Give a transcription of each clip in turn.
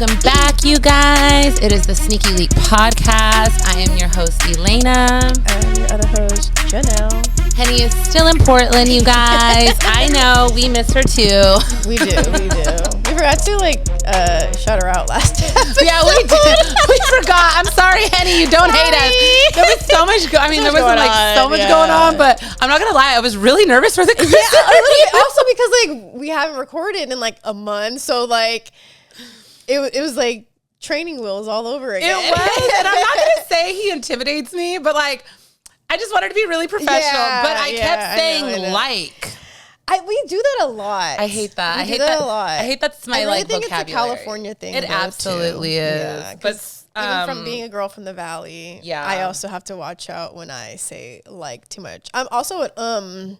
Welcome back, you guys. It is the Sneaky Leak Podcast. I am your host, Elaina. And your other host, Janelle. Henny is still in Portland, you guys. I know, we missed her too. We do. We forgot to shut her out last episode. Yeah, we did. We forgot. I'm sorry, Henny. You don't hate us. There was so much. There was so much going on, but I'm not gonna lie. I was really nervous for the Christmas. Yeah, also because we haven't recorded in a month, so it was like training wheels all over again. It was, and I'm not gonna say he intimidates me, but I just wanted to be really professional. Yeah, but I kept saying I know. We do that a lot. I hate that. I hate that a lot. I hate that's my I think vocabulary. it's a California thing. It absolutely is. Yeah, but even from being a girl from the valley, I also have to watch out when I say too much. I'm also an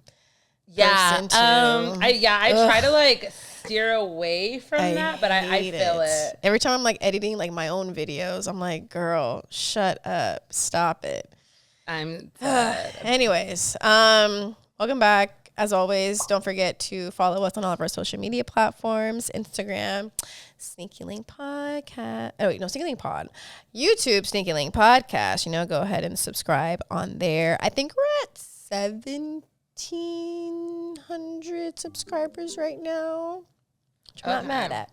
person too. I try to steer away from that, but I feel it. Every time I'm editing my own videos, I'm like, girl, shut up, stop it. I'm dead. Anyways, welcome back. As always, don't forget to follow us on all of our social media platforms. Instagram, Sneaky Link Podcast. Oh, wait, no, Sneaky Link Pod. YouTube, Sneaky Link Podcast. Go ahead and subscribe on there. I think we're at 1,700 subscribers right now, which I'm not mad at.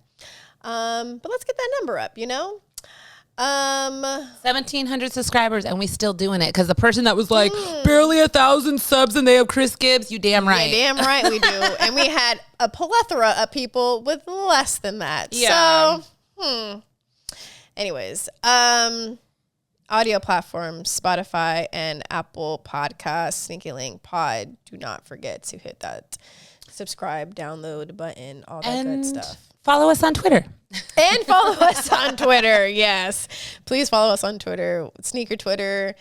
But let's get that number up, 1,700 subscribers, and we still doing it because the person that was barely 1,000 subs and they have Chris Gibbs, you damn right. Yeah, damn right we do. And we had a plethora of people with less than that. Yeah. So, anyways, audio platforms, Spotify and Apple Podcasts, Sneaky Link Pod. Do not forget to hit that subscribe, download button, all that good stuff. Follow us on Twitter. And follow us on Twitter. Yes. Please follow us on Twitter. Sneaker Twitter.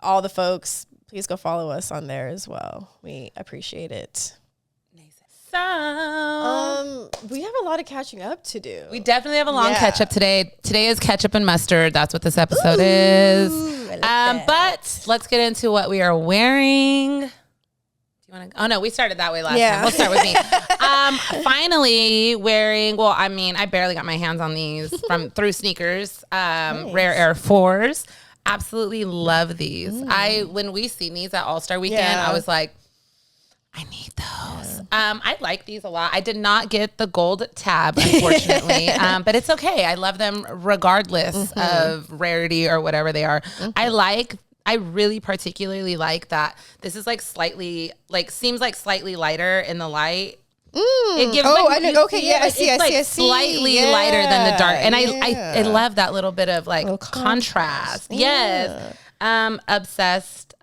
All the folks. Please go follow us on there as well. We appreciate it. So we have a lot of catching up to do. We definitely have a long catch up today. Today is ketchup and mustard. That's what this episode is. But let's get into what we are wearing. Oh no, we started that way last time. We'll start with me. Finally wearing, I barely got my hands on these through sneakers. Nice. Rare Air 4s. Absolutely love these. When we seen these at All-Star Weekend, I was like, I need those. I like these a lot. I did not get the gold tab, unfortunately, but it's okay. I love them regardless of rarity or whatever they are. I really particularly like that this is slightly seems slightly lighter in the light. It gives I know. Okay, I see. It's slightly lighter than the dark, and I love that little bit of contrast. Yeah. Yes, obsessed.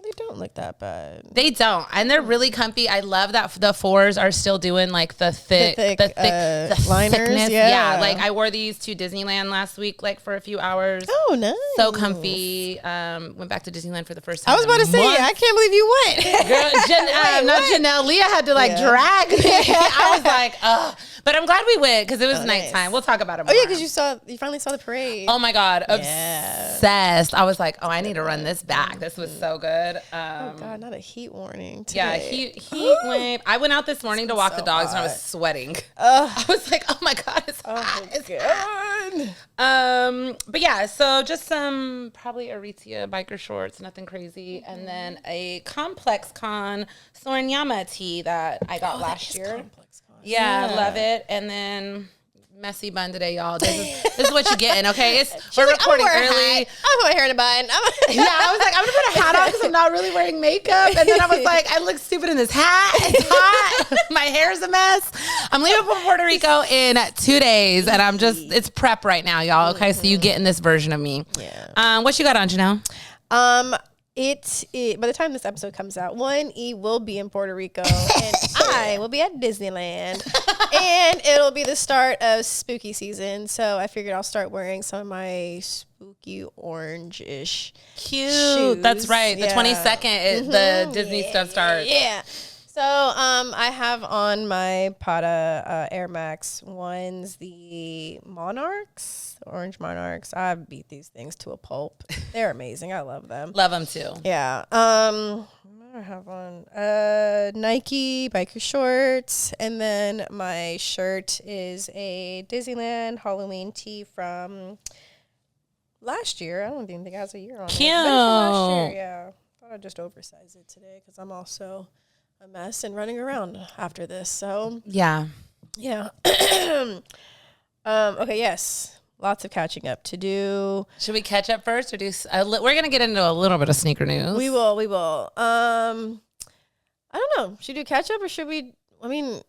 They don't look that bad. They don't, and they're really comfy. I love that the 4s are still doing the thick liners. Thickness. Yeah, I wore these to Disneyland last week, for a few hours. Oh, nice. So comfy. Went back to Disneyland for the first time. I was about to say, I can't believe you went. Girl, not Janelle. Leah had to drag me. I was like, ugh. But I'm glad we went because it was nighttime. Nice. We'll talk about it more. Oh, yeah, because you finally saw the parade. Oh, my God. Obsessed. I was like, I need to run this back. This was so good. Oh, God, not a heat warning today. Yeah, heat wave. I went out this morning to walk the dogs and I was sweating. I was like, oh, my God, it's hot. It's good. But, yeah, so just some probably Aritzia biker shorts, nothing crazy. And then a Complex Con Sorinyama tee that I got last year. Yeah, I love it. And then messy bun today, y'all. This is what you're getting, okay? We're recording early. I'm my hair in a bun. I was like, I'm going to put a hat on because I'm not really wearing makeup. And then I was like, I look stupid in this hat. It's hot. My hair's a mess. I'm leaving for Puerto Rico in 2 days. And it's prep right now, y'all, okay? So you getting this version of me. Yeah. What you got on, Janelle? By the time this episode comes out, E will be in Puerto Rico and I will be at Disneyland, and it'll be the start of spooky season. So I figured I'll start wearing some of my spooky orange-ish shoes. That's right. The 22nd, the Disney stuff starts. Yeah. So I have on my Prada Air Max ones, the Monarchs, the orange Monarchs. I beat these things to a pulp. They're amazing. I love them. Love them too. Yeah. My do I have on? Nike biker shorts. And then my shirt is a Disneyland Halloween tee from last year. I don't even think it has a year on Cute. it. But it's from last year, yeah. Thought I'd just oversize it today because I'm also a mess and running around after this. So yeah. Okay, yes. Lots of catching up to do. Should we catch up first or do? We're gonna get into a little bit of sneaker news. We will. I don't know. Should we do catch up or should we? I mean,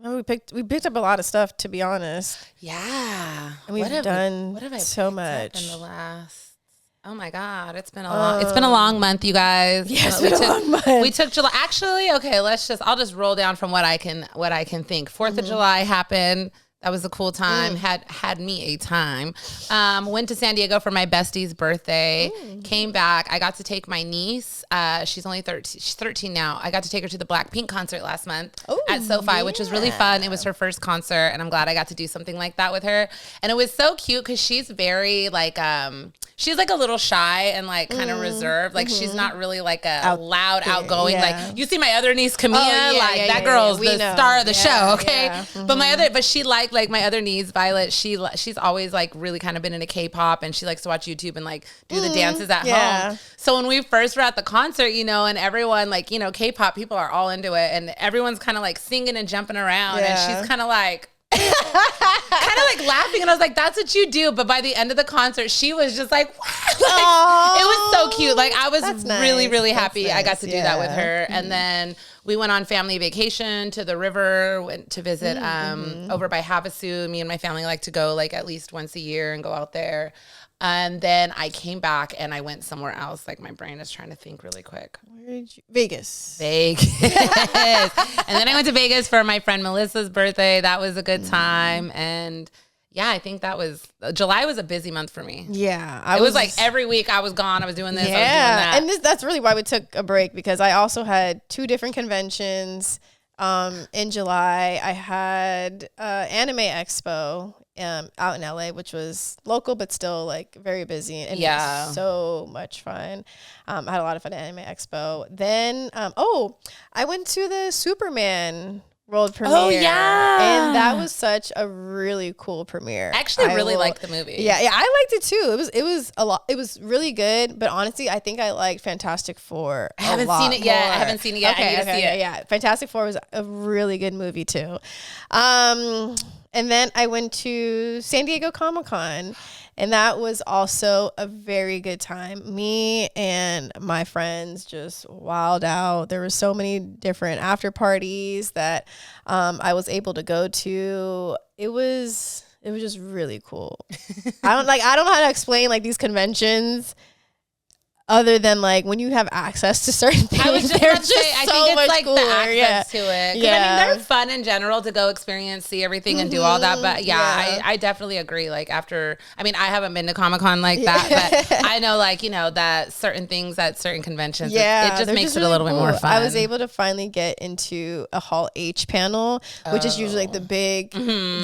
we picked up a lot of stuff, to be honest. Yeah, and we've done so much in the last. Oh my God, it's been a long month, you guys. Yes, long month. We took July. Actually, okay, I'll just roll down from what I can think. 4th of July happened. That was a cool time. Had me a time. Went to San Diego for my bestie's birthday. Came back. I got to take my niece. She's only 13. She's 13 now. I got to take her to the Blackpink concert last month at SoFi, which was really fun. It was her first concert, and I'm glad I got to do something like that with her. And it was so cute because she's very like she's like a little shy and like kind of reserved. Like she's not really like a loud, outgoing. Yeah. Like you see my other niece, Camilla, that girl's the star of the show. Okay, yeah. But she like my other niece, Violet. She's always like really kind of been into K-pop, and she likes to watch YouTube and like do the dances at home. So when we first were at the concert, and everyone like K-pop people are all into it, and everyone's kind of like singing and jumping around, and she's kind of like. kind of like laughing, and I was like, that's what you do. But by the end of the concert, she was just like, it was so cute. Like I was really happy I got to do that with her. And then we went on family vacation to the river, went to visit over by Havasu. Me and my family like to go like at least once a year and go out there. And then I came back and I went somewhere else. Like my brain is trying to think really quick. Where did you? Vegas. And then I went to Vegas for my friend Melissa's birthday. That was a good time. And yeah, I think July was a busy month for me. Yeah. It was like every week I was gone. I was doing this. Yeah. I was doing that. And that's really why we took a break, because I also had 2 different conventions. In July, I had Anime Expo out in LA, which was local but still like very busy and so much fun. I had a lot of fun at Anime Expo. Then I went to the Superman world premiere. Oh yeah, and that was such a really cool premiere. I actually really liked the movie. Yeah, I liked it too. It was a lot. It was really good. But honestly, I think I liked Fantastic Four. I haven't seen it yet. I need to see it. Yeah, Fantastic Four was a really good movie too. And then I went to San Diego Comic-Con, and that was also a very good time. Me and my friends just wilded out. There were so many different after parties that I was able to go to. It was just really cool. I don't know how to explain like these conventions. Other than like when you have access to certain things, I was just about to say, I think it's like cooler. The access to it. Yeah. I mean, they're fun in general to go experience, see everything, and do all that. But I definitely agree. Like I haven't been to Comic-Con like that, but I know like that certain things at certain conventions, it just makes it a little bit more fun. I was able to finally get into a Hall H panel, which is usually like the big room.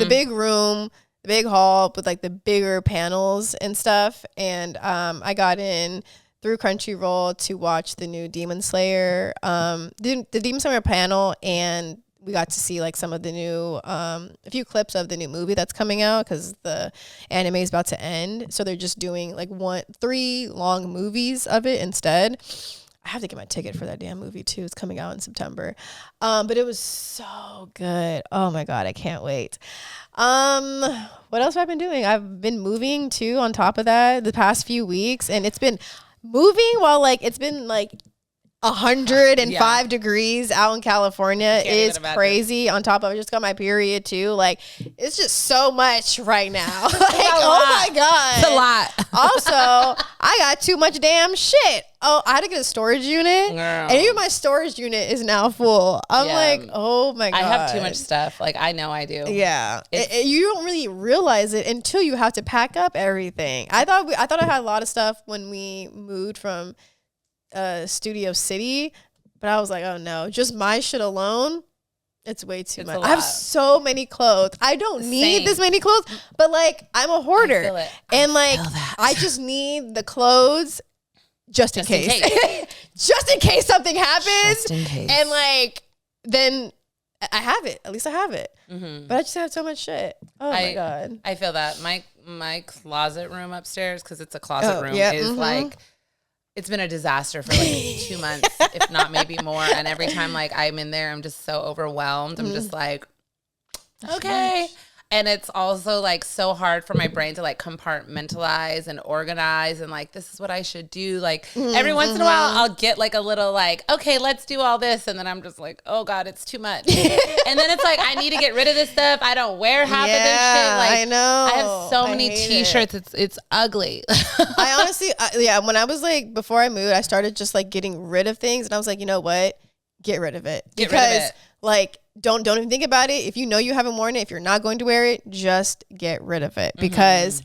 The big hall with like the bigger panels and stuff. And I got in through Crunchyroll to watch the new Demon Slayer, the Demon Slayer panel, and we got to see like some of the new, a few clips of the new movie that's coming out because the anime is about to end. So they're just doing like 3 long movies of it instead. I have to get my ticket for that damn movie too. It's coming out in September. But it was so good. Oh my God, I can't wait. What else have I been doing? I've been moving too on top of that the past few weeks, and it's been moving while like it's been like 105 degrees out in California is crazy. On top of I just got my period too. Like it's just so much right now. Like oh my God. It's a lot. Also, I got too much damn shit. Oh, I had to get a storage unit. Girl. And even my storage unit is now full. I'm like, oh my God. I have too much stuff. Like I know I do. Yeah. You don't really realize it until you have to pack up everything. I thought I had a lot of stuff when we moved from Studio City, but I was like, oh no, just my shit alone, it's way too much. I have so many clothes. I don't need this many clothes, but like I'm a hoarder, and like I just need the clothes just in case. Just in case something happens. Just in case. And like, then I have it. At least I have it. Mm-hmm. But I just have so much shit. Oh my God. I feel that. My closet room upstairs, because it's a closet room, is like, it's been a disaster for like 2 months, if not maybe more. And every time like I'm in there, I'm just so overwhelmed. I'm just like, okay. And it's also like so hard for my brain to like compartmentalize and organize and like, this is what I should do. Like every once in a while I'll get like a little like, okay, let's do all this. And then I'm just like, oh God, it's too much. And then it's like, I need to get rid of this stuff. I don't wear half of this shit. Like I know. I have so many t-shirts. It's ugly. I honestly, when I was like, before I moved, I started just like getting rid of things. And I was like, you know what? Get rid of it. Because like, don't even think about it. If you know you haven't worn it, if you're not going to wear it, just get rid of it. Because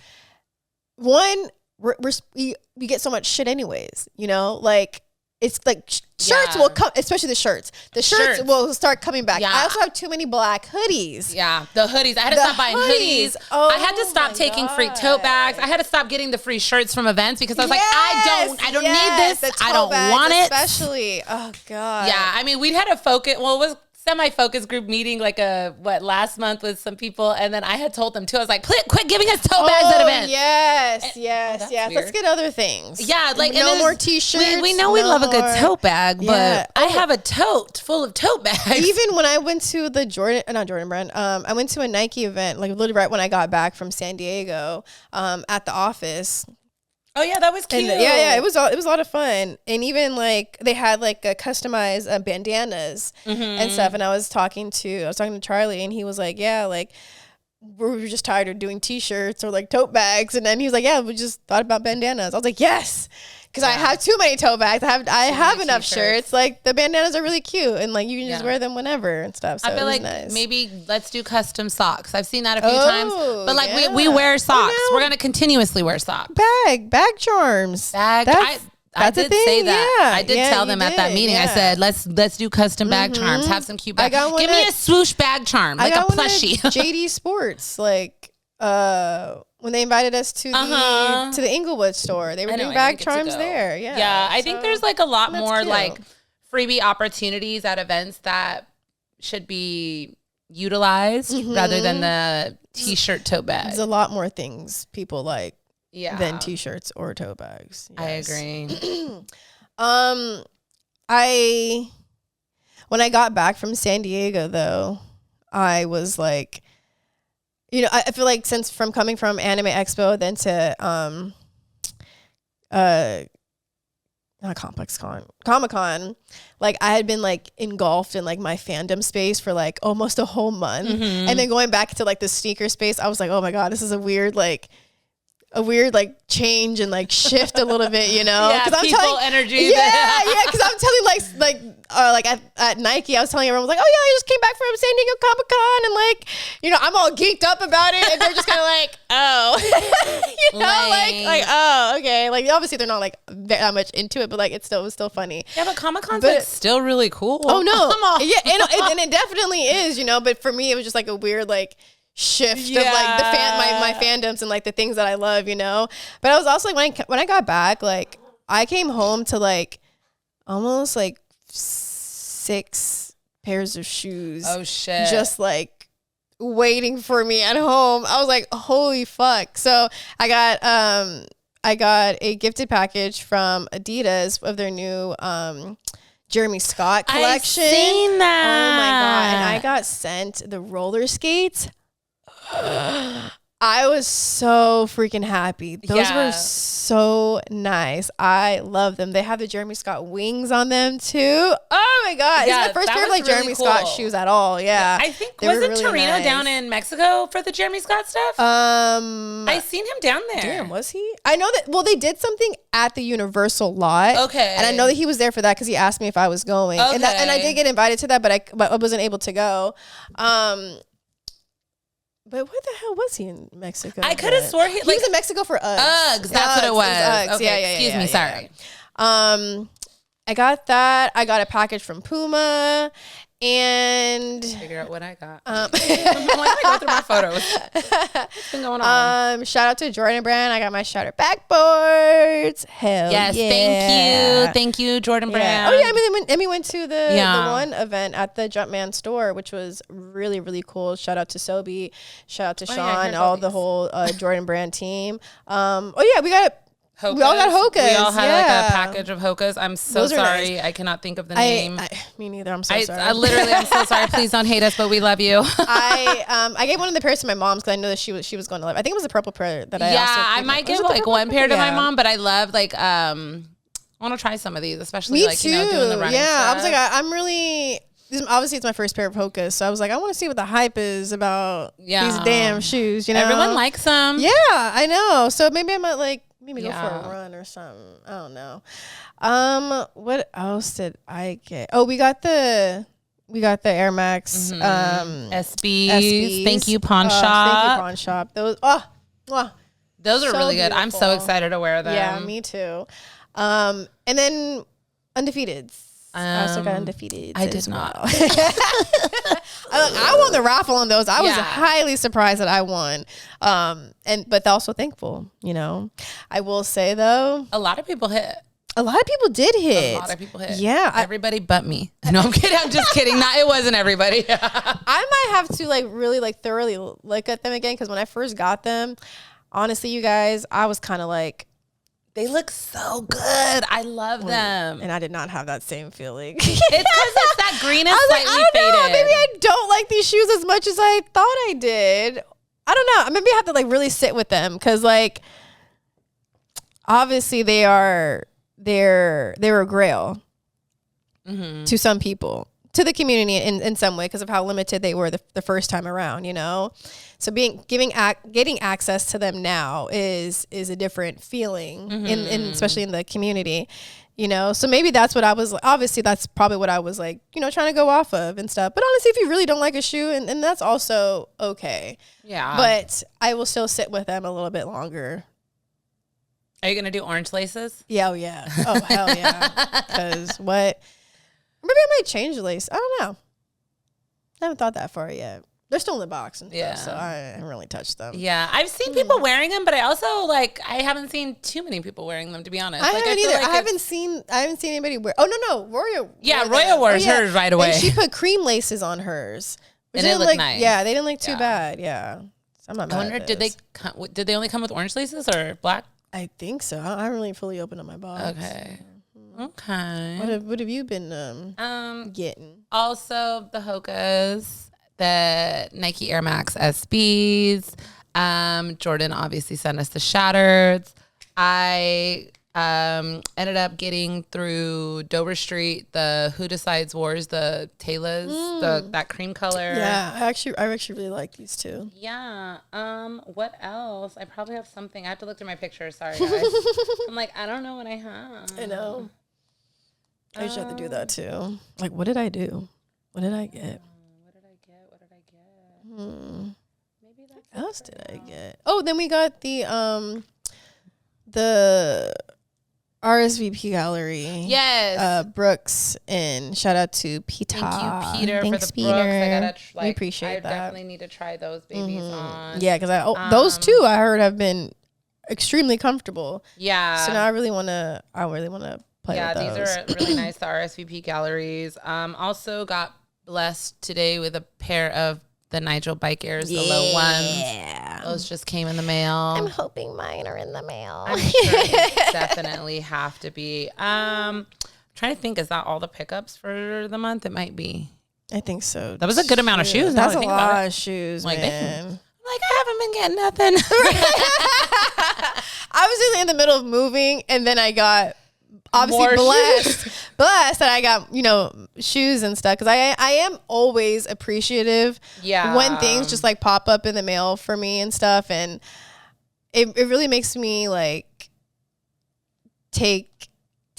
one, we get so much shit anyways, you know, like it's like shirts will come, especially the shirts. The shirts will start coming back. I also have too many black hoodies. Yeah, the hoodies. I had to stop buying hoodies. Oh, I had to stop taking free tote bags. I had to stop getting the free shirts from events because I was like, I don't need this. I don't want it. Especially, oh God. Yeah, I mean, we'd had a focus. Well, it was semi-focus group meeting like last month with some people, and then I had told them too. I was like, quit giving us tote bags at events. Yes. Let's get other things. Yeah, like no more t-shirts. We know we love a good tote bag, but I have a tote full of tote bags. Even when I went to the not Jordan brand, I went to a Nike event like literally right when I got back from San Diego, at the office. Oh yeah, that was cute. And it was a lot of fun. And even like they had like customized bandanas and stuff. And I was talking to Charlie, and he was like, yeah, like we were just tired of doing t-shirts or like tote bags. And then he was like, yeah, we just thought about bandanas. I was like, yes. Because I have too many tote bags. I have enough shirts. Like the bandanas are really cute, and like you can just wear them whenever and stuff. So I feel like maybe let's do custom socks. I've seen that a few times, but like we wear socks. We're gonna continuously wear socks. Bag charms. I did say that. Yeah. I did tell them at that meeting. Yeah. I said, let's do custom bag charms. Have some cute bags. Give me a swoosh bag charm, like a plushie. JD Sports, like when they invited us to the Inglewood store, they were doing bag charms there. Yeah, I think there's like a lot more like freebie opportunities at events that should be utilized rather than the t-shirt tote bag. There's a lot more things people like than t-shirts or tote bags. Yes. I agree. When I got back from San Diego though, I was like, you know, I feel like since from coming from Anime Expo then to not Comic-Con, like I had been like engulfed in like my fandom space for like almost a whole month. And then going back to like the sneaker space, I was like, oh my God, this is a weird change and like shift a little bit, you know? Yeah, I'm people energy. Because I'm telling at Nike, I was telling everyone, like, oh yeah, I just came back from San Diego Comic-Con, and like, you know, I'm all geeked up about it, and they're just kind of like, oh, you know, like, oh, okay, like obviously they're not like that much into it, but like it was still funny. Yeah, but Comic-Con's like still really cool. Oh no, yeah, and it definitely is, you know, but for me, it was just like a weird like shift of like my fandoms and like the things that I love, you know. But I was also like when I got back, like I came home to like almost like 6 pairs of shoes. Oh shit. Just like waiting for me at home. I was like, holy fuck. So I got a gifted package from Adidas of their new Jeremy Scott collection. I've seen that. Oh my God. And I got sent the roller skates. I was so freaking happy. Those were so nice. I love them. They have the Jeremy Scott wings on them too. Oh my God. It's my first pair of like really Jeremy Scott shoes at all. Yeah. I think wasn't really Torino down in Mexico for the Jeremy Scott stuff? I seen him down there. Damn, was he? I know that, well, they did something at the Universal lot. Okay. And I know that he was there for that because he asked me if I was going. Okay. And I did get invited to that, but I wasn't able to go. But where the hell was he in Mexico? I could have swore he was in Mexico for Uggs. Uggs, that's what it was. Uggs. Okay, excuse me, sorry. I got that. I got a package from Puma, And figure out what I got. Why did I go through my photos? What's been going on? Shout out to Jordan Brand. I got my Shatter backboards. Hell yes, yeah. thank you, Jordan Brand. Oh yeah, Emmy went to the one event at the Jumpman store, which was really, really cool. Shout out to Sobe, shout out to Sean, all the whole Jordan Brand team. Oh yeah, we got Hokas. We all got Hokas. We all had like a package of Hokas. I'm so sorry. Nice. I cannot think of the name. Me neither. I'm so sorry. I'm so sorry. Please don't hate us, but we love you. I gave one of the pairs to my mom's because I know that she was going to live. I think it was a purple pair that I might give like one pair to my mom, but I love like I want to try some of these, especially Me like too. doing the running stuff. I was like I'm really. Obviously, it's my first pair of Hokas, so I was like, I want to see what the hype is about these damn shoes. You know, everyone likes them. Yeah, I know. So maybe I might maybe go for a run or something. I don't know. What else did I get? Oh, we got the Air Max SBs. Thank you, Pawn Shop. Thank you, Pawn Shop. Those those are really good. Beautiful. I'm so excited to wear them. Yeah, me too. And then Undefeateds. I also got Undefeated. I did not. I won the raffle on those. I was highly surprised that I won. But also thankful, you know. I will say though, a lot of people hit. A lot of people did hit. A lot of people hit. Yeah. Everybody but me. No, I'm kidding. I'm just kidding. It wasn't everybody. I might have to really thoroughly look at them again, because when I first got them, honestly, you guys, I was kind of like, they look so good. I love them. And I did not have that same feeling. It's because it's that green is slightly I don't know. faded. Maybe I don't like these shoes as much as I thought I did. I don't know. Maybe I have to like really sit with them, because like obviously they're a grail to some people, to the community in some way, because of how limited they were the first time around, you know? So getting access to them now is a different feeling in especially in the community, you know? So maybe that's what I was, obviously that's probably what I was like, you know, trying to go off of and stuff. But honestly, if you really don't like a shoe, and that's also okay. Yeah. But I will still sit with them a little bit longer. Are you going to do orange laces? Yeah. Oh yeah. Oh hell yeah. Because what? Maybe I might change the lace. I don't know. I haven't thought that far yet. They're still in the box and stuff, so I haven't really touched them. Yeah, I've seen people wearing them, but I also I haven't seen too many people wearing them, to be honest. I haven't either. I haven't seen anybody wear. Oh no, Roya. Yeah, Roya wore hers right away. And she put cream laces on hers, and it looked nice. Yeah, they didn't look too bad. Yeah, so I'm not mad. I wonder, did they only come with orange laces or black? I think so. I haven't really fully opened up my box. Okay. What have you been getting? Also the Hokas, the Nike Air Max SBs. Jordan obviously sent us the Shattered. I ended up getting through Dover Street the Who Decides Wars, the Taylas, that cream color. Yeah, I actually really like these too. Yeah. What else? I probably have something. I have to look through my pictures. Sorry, guys. I'm like, I don't know what I have. I know. I used to have to do that too. Like, what did I do? What did I get? Maybe that's what else did I get? Oh, then we got the RSVP gallery. Yes. Brooks, and shout out to Peter. Thank you, Peter, for the Peter. Brooks. We appreciate that. I definitely need to try those babies on. Yeah, because those two I heard have been extremely comfortable. Yeah. So now I really want to play with those. Yeah, these are really nice, the RSVP galleries. Also got blessed today with a pair of the Nigel Bike Airs, the low ones. Yeah. Those just came in the mail. I'm hoping mine are in the mail. I'm sure they definitely have to be. Trying to think, is that all the pickups for the month? It might be. I think so. That was a good amount of shoes. That's a lot of shoes, man. I haven't been getting nothing. I was just in the middle of moving, and then I got obviously blessed that I got, you know, shoes and stuff, because I am always appreciative when things just like pop up in the mail for me and stuff, and it really makes me like take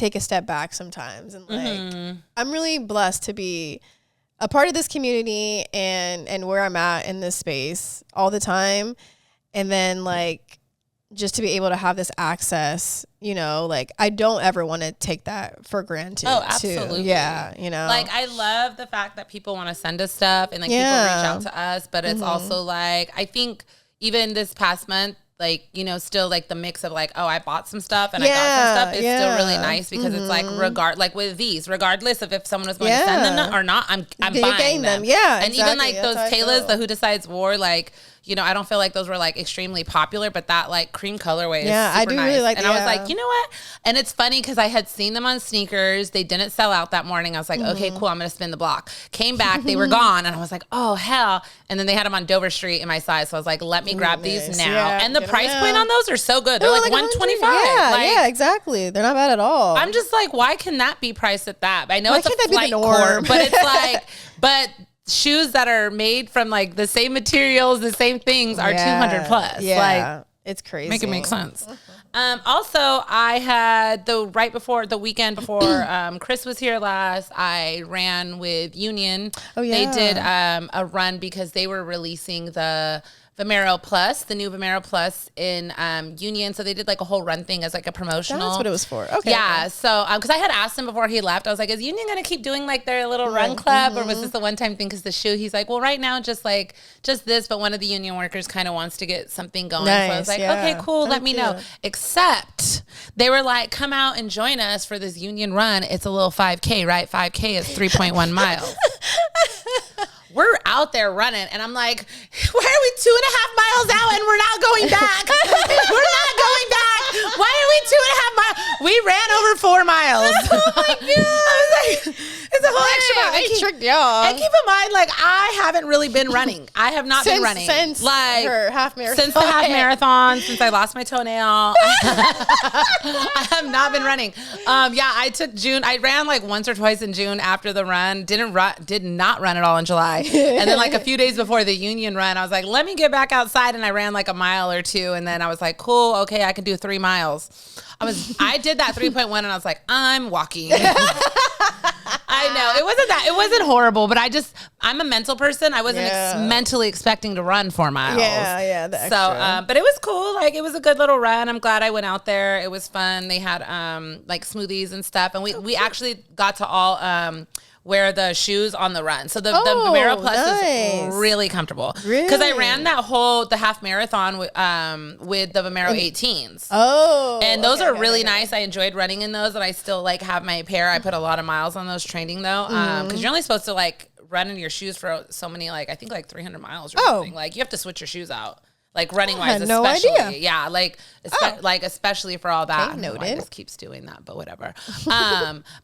a step back sometimes, and like I'm really blessed to be a part of this community and where I'm at in this space all the time, and then like just to be able to have this access, you know, like I don't ever want to take that for granted. Oh, absolutely. Too. Yeah, you know. Like I love the fact that people want to send us stuff and like people reach out to us, but it's also like I think even this past month, like, you know, still like the mix of like, oh, I bought some stuff and I got some stuff is still really nice because it's like like with these, regardless of if someone was going to send them or not, I'm buying them. Yeah, and even like those Taylors, the Who Decides War, like, you know, I don't feel like those were like extremely popular, but that like cream colorway is super I do nice. really like. And I was like, you know what? And it's funny because I had seen them on sneakers. They didn't sell out that morning. I was like, okay, cool. I'm gonna spin the block. Came back, they were gone, and I was like, oh hell. And then they had them on Dover Street in my size, so I was like, let me grab these now. Yeah, and the price point on those are so good. They're like $125. Yeah, exactly. They're not bad at all. I'm just like, why can that be priced at that? I know it's a flight court, but it's like, but shoes that are made from like the same materials, the same things are 200 plus. Yeah, like, it's crazy. Make it make sense. Also, I had the weekend before Chris was here last, I ran with Union. Oh yeah. They did a run because they were releasing the Vomero Plus, the new Vomero Plus in Union. So they did like a whole run thing as like a promotional. That's what it was for. Okay. Yeah. Okay. So, because I had asked him before he left, I was like, is Union going to keep doing like their little run club or was this a one-time thing? Because the shoe, he's like, well, right now, just this, but one of the Union workers kind of wants to get something going. Nice, so I was like, okay, cool. Let me know. Except they were like, come out and join us for this Union run. It's a little 5K, right? 5K is 3.1 miles. We're out there running, and I'm like, why are we 2.5 miles out and we're not going back? We're not going back. Why are we 2.5 miles? We ran over 4 miles. Oh my God. I was like, it's a whole extra mile. I tricked y'all. And keep in mind, like, I haven't really been running. I have not been running. Since like, her half marathon. Since the half marathon, since I lost my toenail. I have not been running. I took June. I ran like once or twice in June after the run. Did not run at all in July. And then like a few days before the Union run, I was like, let me get back outside. And I ran like a mile or two. And then I was like, cool, okay, I can do 3 miles. I did that 3.1 and I was like, I'm walking. I know. It wasn't horrible, but I'm a mental person. I wasn't mentally expecting to run 4 miles. Yeah, the extra. So, but it was cool. Like, it was a good little run. I'm glad I went out there. It was fun. They had like smoothies and stuff. And we actually got to all wear the shoes on the run. So the Vomero Plus is really comfortable. Because I ran the half marathon with the Vomero 18s. Oh. And those are really nice. I enjoyed running in those, and I still like have my pair. I put a lot of miles on those training though. Because you're only supposed to like run in your shoes for so many, like I think like 300 miles or something. Like you have to switch your shoes out. Like running wise, especially. No idea. Yeah, like especially for all that. I just keeps doing that, but whatever.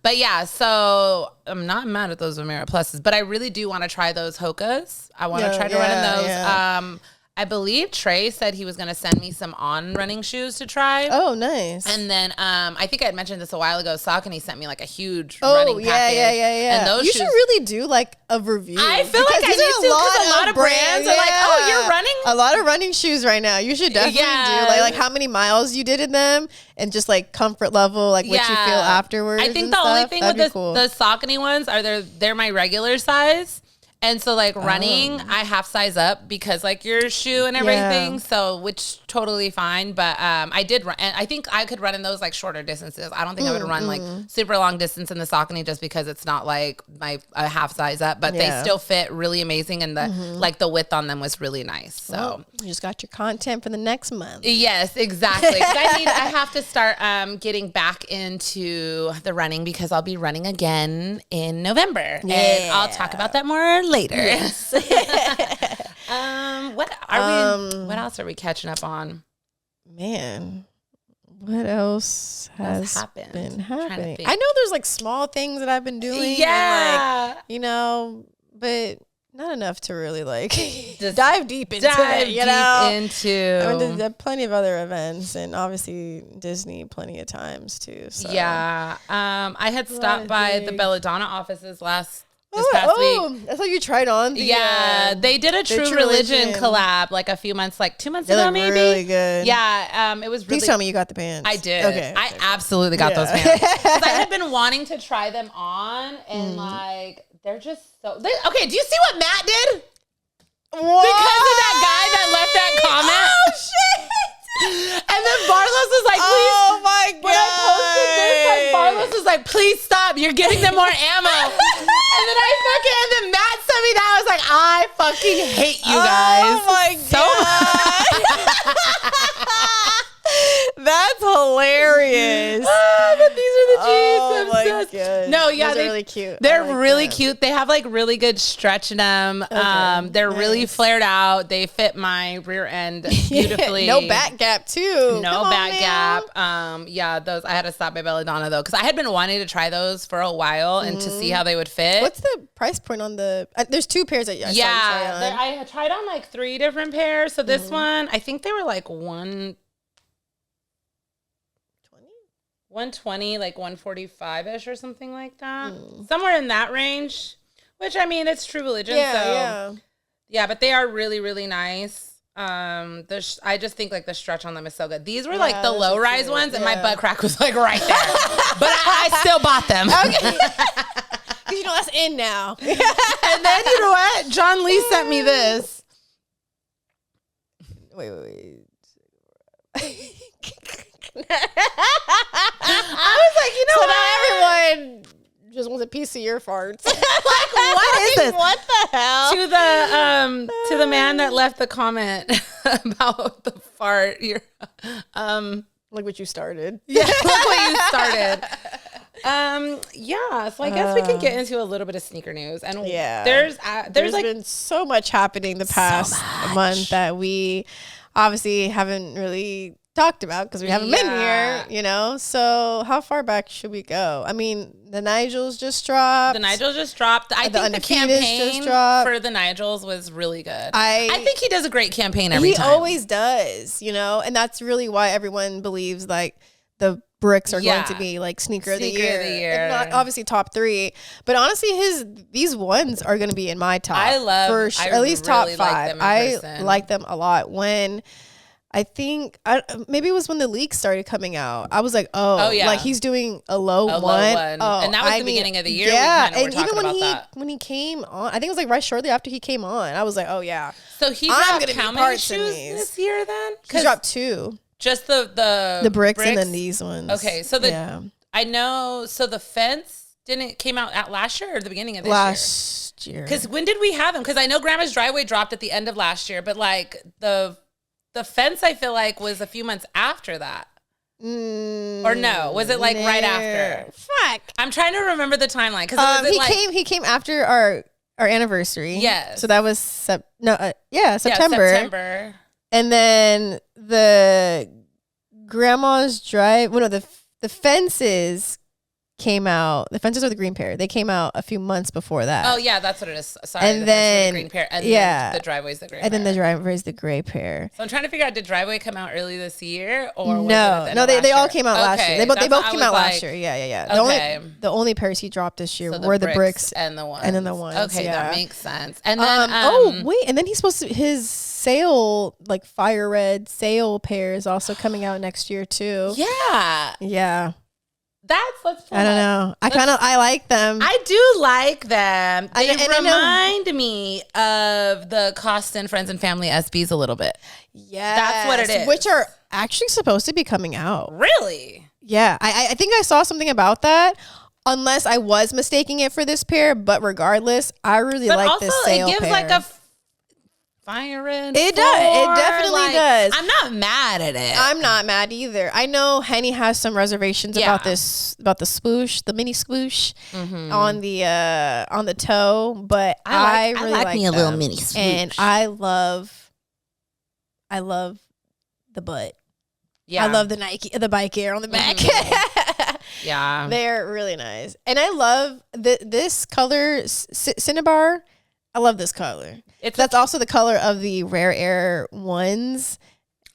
But yeah, so I'm not mad at those Vomero Pluses, but I really do want to try those Hokas. I want to try to run in those. Yeah. I believe Trey said he was going to send me some running shoes to try. Oh, nice. And then I think I had mentioned this a while ago. Saucony sent me like a huge running package. Yeah. And those shoes, should really do like a review. I feel like I need to because a lot of brands are like, oh, you're running? A lot of running shoes right now. You should definitely do like how many miles you did in them and just like comfort level, like what you feel afterwards. I think the only thing with the Saucony ones are they're my regular size. And so like running, I half size up because like your shoe and everything. So which totally fine. But I did run, and I think I could run in those like shorter distances. I don't think I would run like super long distance in the Saucony just because it's not like a half size up. But they still fit really amazing, and the like the width on them was really nice. So you just got your content for the next month. Yes, exactly. I have to start getting back into the running because I'll be running again in November, and I'll talk about that more later. Yes. What else are we catching up on? Man, what else has been happening? I know there's like small things that I've been doing. Yeah. And, like, but not enough to really like dive deep into it. I mean, there's plenty of other events and obviously Disney plenty of times too. So. Yeah. I had stopped by the Belladonna offices this past week. I thought you tried on the they did a True Religion collab like a few months, like 2 months ago maybe. Really good. Yeah, it was really. Please tell me you got the pants. I did. Okay. I absolutely got those pants. Because I had been wanting to try them on, and like they're just so. Okay, do you see what Matt did? What? Because of that guy that left that comment. Oh shit! And And then Barlos was like, please. Oh my God. When I posted this, like, Barlos was like, please stop. You're giving them more ammo. And then Matt sent me that. I was like, I fucking hate you guys. Oh my God. That's hilarious. But these are the jeans. Oh my God. No, yeah, those they're are really cute. They're really cute. They have like really good stretch in them. Okay, they're really flared out. They fit my rear end beautifully. No back gap too. No back gap. Yeah, those I had to stop by Belladonna though because I had been wanting to try those for a while and to see how they would fit. What's the price point on the? There's 2 pairs that I saw you try on. I tried on like 3 different pairs. So this one, I think they were like 120, like 145-ish or something like that. Somewhere in that range, which I mean, it's True Religion. Yeah, but they are really, really nice. I just think like the stretch on them is so good. These were like the low rise ones and my butt crack was like right there. But I still bought them. Okay. Because you know that's in now. And then you know what? John Lee sent me this. Wait. I was like, you know so what? now everyone just wants a piece of your farts. Like, what is this? What the hell? To the man that left the comment about the fart. Like what you started. Yeah, look what you started. Yeah, so I guess we can get into a little bit of sneaker news. And there's like been so much happening the past month that we obviously haven't really talked about because we haven't been here, you know. So how far back should we go? I mean, the Nigels just dropped. I think the campaign for the Nigels was really good. I think he does a great campaign every time. He always does, you know, and that's really why everyone believes like the bricks are going to be like sneaker of the year. And not obviously top 3, but honestly these ones are going to be in my top. I love at least top 5. I like them a lot. When I think maybe it was when the leaks started coming out. I was like, like he's doing a low one. Oh, and that was the beginning of the year. Yeah, and even when he came on, I think it was like right shortly after he came on. I was like, oh yeah. So he dropped how many shoes this year then? He dropped 2. Just the bricks and then these ones. Okay, so I know. So the fence came out at last year or the beginning of this year? Because when did we have them? Because I know Grandma's Driveway dropped at the end of last year, but like the fence, I feel like, was a few months after that. Or no? Was it like right after? Fuck. I'm trying to remember the timeline. Because he came after our anniversary. Yes. So that was September. Yeah, September. And then the Grandma's the fences came out. The fences are the green pair. They came out a few months before that. Oh yeah, that's what it is. Sorry. And then the green pair. And then the Driveway's the gray pair. And then the Driveway's the gray pair. So I'm trying to figure out, did Driveway come out early this year or no? They all came out last year. They both came out last year. Yeah. The only pairs he dropped this year were the bricks and the ones. And then the ones. Okay, that makes sense. And then and then he's supposed to his sale, like fire red sale pair is also coming out next year too. Yeah. I don't know. I like them. I do like them. They remind me of the Costin Friends and Family SBs a little bit. Yeah, that's what it is. Which are actually supposed to be coming out. Really? Yeah, I think I saw something about that. Unless I was mistaking it for this pair, but regardless, I really like this sale pair. It gives like a fire red. It does. It definitely does. I'm not mad at it. I'm not mad either. I know Henny has some reservations about the swoosh, the mini swoosh on the toe, but I really like me a little mini swoosh, and I love the butt. Yeah, I love the bike air on the back. Yeah, they're really nice, and I love this color, Cinnabar. I love this color. That's also the color of the Rare Air ones.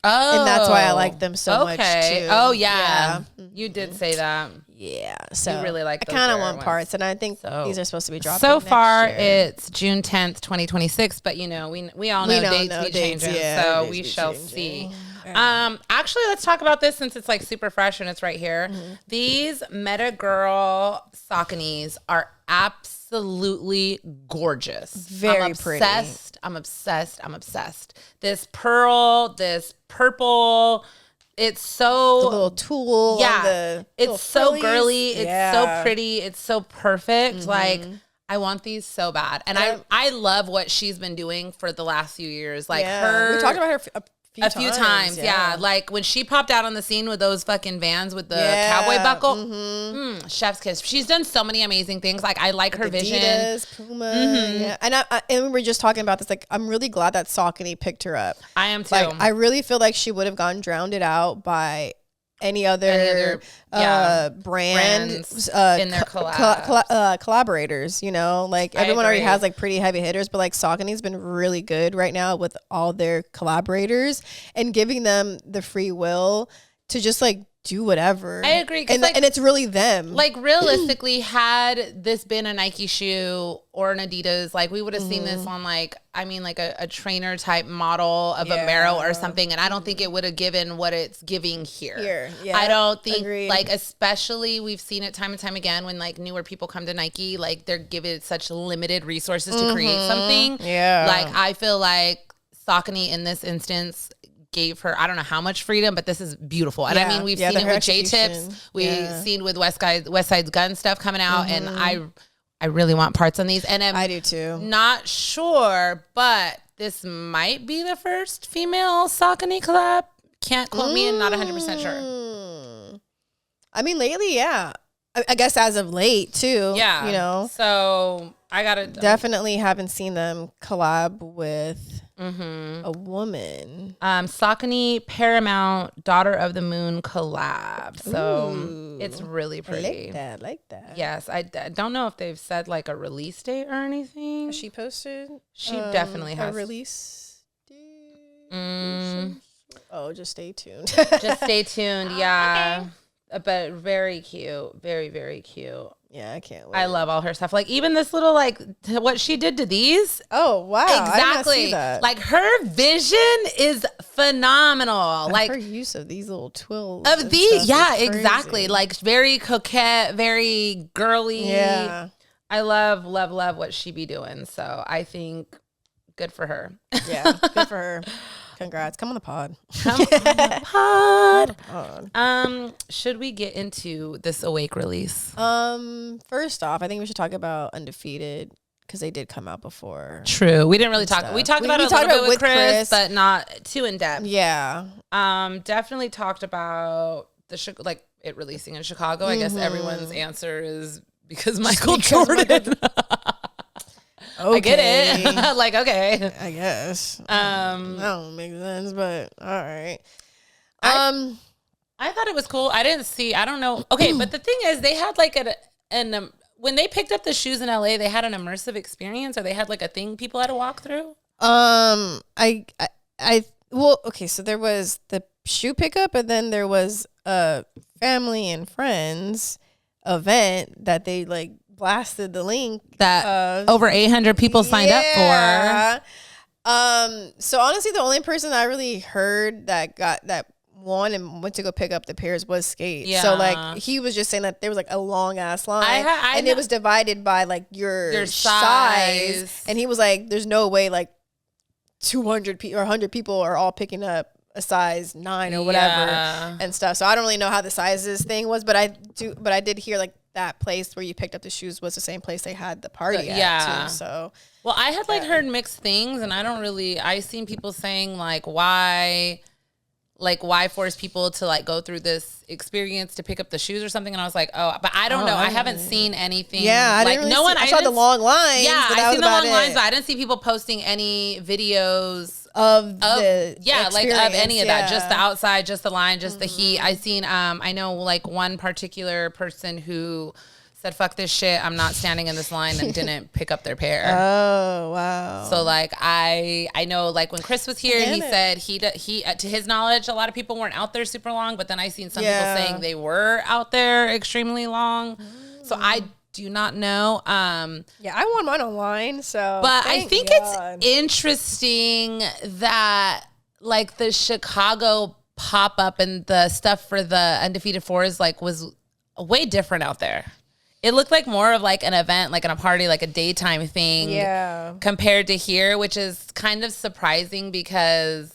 Oh. And that's why I like them so much too. Oh, yeah. You did say that. Yeah. So you really like I kind of want parts, and I think these are supposed to be dropping so far next year. It's June 10th, 2026, but you know, we all know dates be changing, so we shall see. Actually, let's talk about this since it's like super fresh and it's right here. These Meta Girl Sauconys are absolutely gorgeous. Very pretty. I'm obsessed. This pearl, this purple, it's so the little tulle. Yeah, it's so girly. It's so pretty. It's so perfect. Like, I want these so bad, and I love what she's been doing for the last few years. Like we talked about her a few times. Yeah. Like when she popped out on the scene with those fucking Vans with the cowboy buckle, chef's kiss. She's done so many amazing things. Like I like her vision. Adidas, Puma, and we were just talking about this. Like I'm really glad that Saucony picked her up. I am too. Like I really feel like she would have gotten drowned out by any other brands in their collaborators, you know, like everyone already has like pretty heavy hitters, but like Saucony's been really good right now with all their collaborators and giving them the free will to just like do whatever. I agree. And, like, and it's really them. Like realistically, had this been a Nike shoe or an Adidas, like we would have seen this on like a trainer type model of a Merrell or something. And I don't think it would have given what it's giving here. I don't think like, especially we've seen it time and time again when like newer people come to Nike, like they're given such limited resources to create something. Yeah. Like I feel like Saucony in this instance gave her, I don't know how much freedom, but this is beautiful. And I mean, we've seen it with J-Tips. We've seen with West Side's Gun stuff coming out. And I really want parts on these. And I do too. Not sure, but this might be the first female Saucony collab. Can't quote me, and not 100% sure. I mean, lately, yeah. I guess as of late too. Yeah. You know. So I gotta definitely haven't seen them collab with a woman. Saucony Paramount Daughter of the Moon collab. So it's really pretty. I like that. Yes. I don't know if they've said like a release date or anything. Has she posted? She definitely has. A release date? Oh, just stay tuned. Just stay tuned. Yeah. Okay. But very cute. Very, very cute. Yeah, I can't wait. I love all her stuff. Like even this little like what she did to these. Oh wow! Exactly. I did not see that. Like her vision is phenomenal. And like her use of these little twills of these. Yeah, exactly. Like very coquette, very girly. Yeah. I love what she be doing. So I think good for her. Yeah, good for her. Congrats. Come on the pod. Come on the pod. Should we get into this Awake release? First off, I think we should talk about Undefeated because they did come out before. True. We didn't really talk. We talked about it a little bit with Chris, but not too in depth. Yeah. Definitely talked about like it releasing in Chicago. I guess everyone's answer is because Michael Jordan. Okay. I get it. Like, okay. I guess. That don't make sense, but all right. I thought it was cool. I don't know. Okay, but the thing is, they had like when they picked up the shoes in LA, they had an immersive experience, or they had like a thing people had to walk through. Well, okay, so there was the shoe pickup, and then there was a family and friends event that they like blasted the link that over 800 people signed up for. So honestly, the only person I really heard that got that won and went to go pick up the pairs was Skate. Yeah. So like he was just saying that there was like a long ass line and it was divided by like your size. And he was like, there's no way like 200 people or 100 people are all picking up a size 9 or whatever and stuff. So I don't really know how the sizes thing was, but I did hear like that place where you picked up the shoes was the same place they had the party at too. So well, I had like heard mixed things, and I seen people saying like why force people to like go through this experience to pick up the shoes or something, and I was like, oh, but I don't know. I haven't seen anything. Yeah, I didn't really I saw the long lines. Yeah, I seen the long lines, but I didn't see people posting any videos of the like of any of that, just the outside, just the line, just the heat. I seen I know like one particular person who said fuck this shit, I'm not standing in this line, and didn't pick up their pair. Oh wow. So like I know like when Chris was here, he said he to his knowledge a lot of people weren't out there super long, but then I seen some people saying they were out there extremely long. So I do not know. I won mine online, so but I think it's interesting that like the Chicago pop up and the stuff for the Undefeated Fours like was way different out there. It looked like more of like an event, like in a party, like a daytime thing compared to here, which is kind of surprising because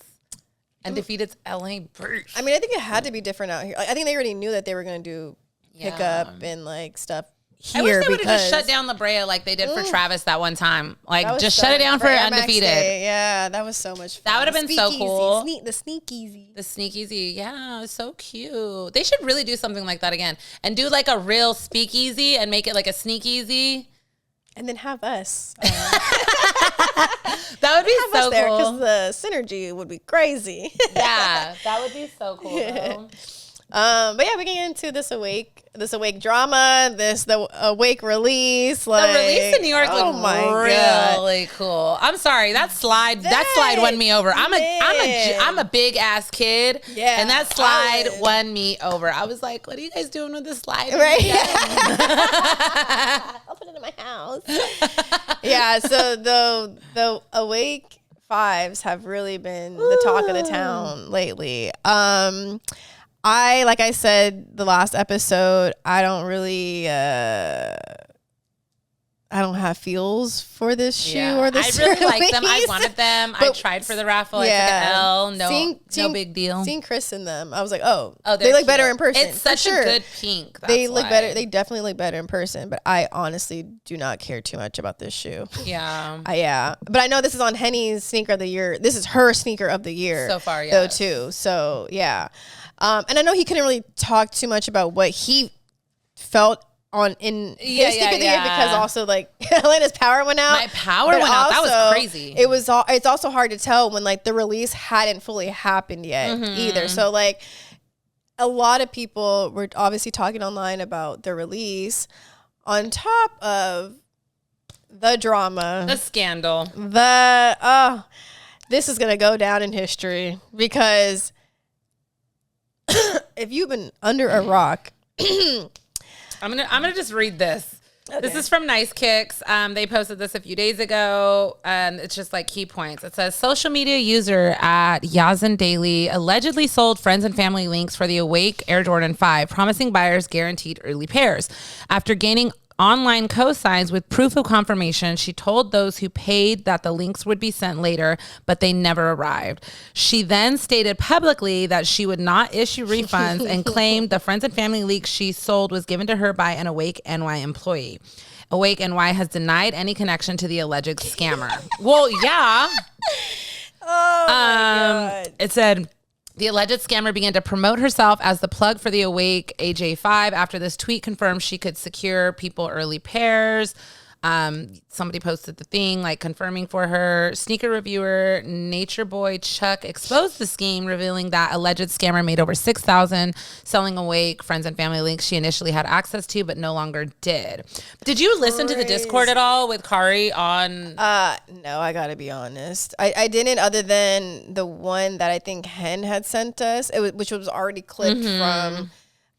Undefeated's LA Bruce. I mean, I think it had to be different out here. Like, I think they already knew that they were going to do pickup and like stuff here. I wish they would have just shut down La Brea like they did for Travis that one time. Like, just shut it down for Undefeated. Yeah, that was so much fun. That would have been so cool. The sneakeasy. The sneakeasy. Yeah, it was so cute. They should really do something like that again and do like a real speakeasy and make it like a sneakeasy. And then have us. That would be so cool. Because the synergy would be crazy. Yeah, that would be so cool. Though. But yeah, we can get into this awake drama, the awake release. Like, the release in New York looked really cool. I'm sorry, that slide won me over. I'm a big ass kid, and that slide won me over. I was like, what are you guys doing with this slide? Right? I'll put it in my house. Yeah. So the awake fives have really been the talk of the town lately. Like I said, the last episode, I don't really, I don't have feels for this shoe or this. I really like them. I wanted them. I tried for the raffle. I took an L. No big deal. Seeing Chris in them, I was like, oh they look better in person. It's such a good pink. They look better. They definitely look better in person. But I honestly do not care too much about this shoe. Yeah. Yeah. But I know this is on Henny's sneaker of the year. This is her sneaker of the year so far. Yeah. Though too. So yeah. And I know he couldn't really talk too much about what he felt in his sneaker of the year because also like Elena's power went out. My power went out. That was crazy. It's also hard to tell when like the release hadn't fully happened yet either. So like a lot of people were obviously talking online about the release on top of the drama, the scandal, this is gonna go down in history because if you've been under a rock, I'm gonna just read this. Okay. This is from Nice Kicks. They posted this a few days ago, and it's just like key points. It says social media user at Yazan Daily allegedly sold friends and family links for the Awake Air Jordan 5, promising buyers guaranteed early pairs. After gaining online cosigns with proof of confirmation, she told those who paid that the links would be sent later, but they never arrived. She then stated publicly that she would not issue refunds and claimed the friends and family leaks she sold was given to her by an Awake NY employee. Awake NY has denied any connection to the alleged scammer. Well, yeah. Oh my God. It said, the alleged scammer began to promote herself as the plug for the Awake AJ5. After this tweet confirmed she could secure people early pairs. Somebody posted the thing like confirming for her. Sneaker reviewer Nature Boy Chuck exposed the scheme, revealing that alleged scammer made over $6,000 selling Awake friends and family links she initially had access to, but no longer did. Did you listen to the Discord at all with Kari on? No, I gotta be honest. I didn't, other than the one that I think Hen had sent us, which was already clipped from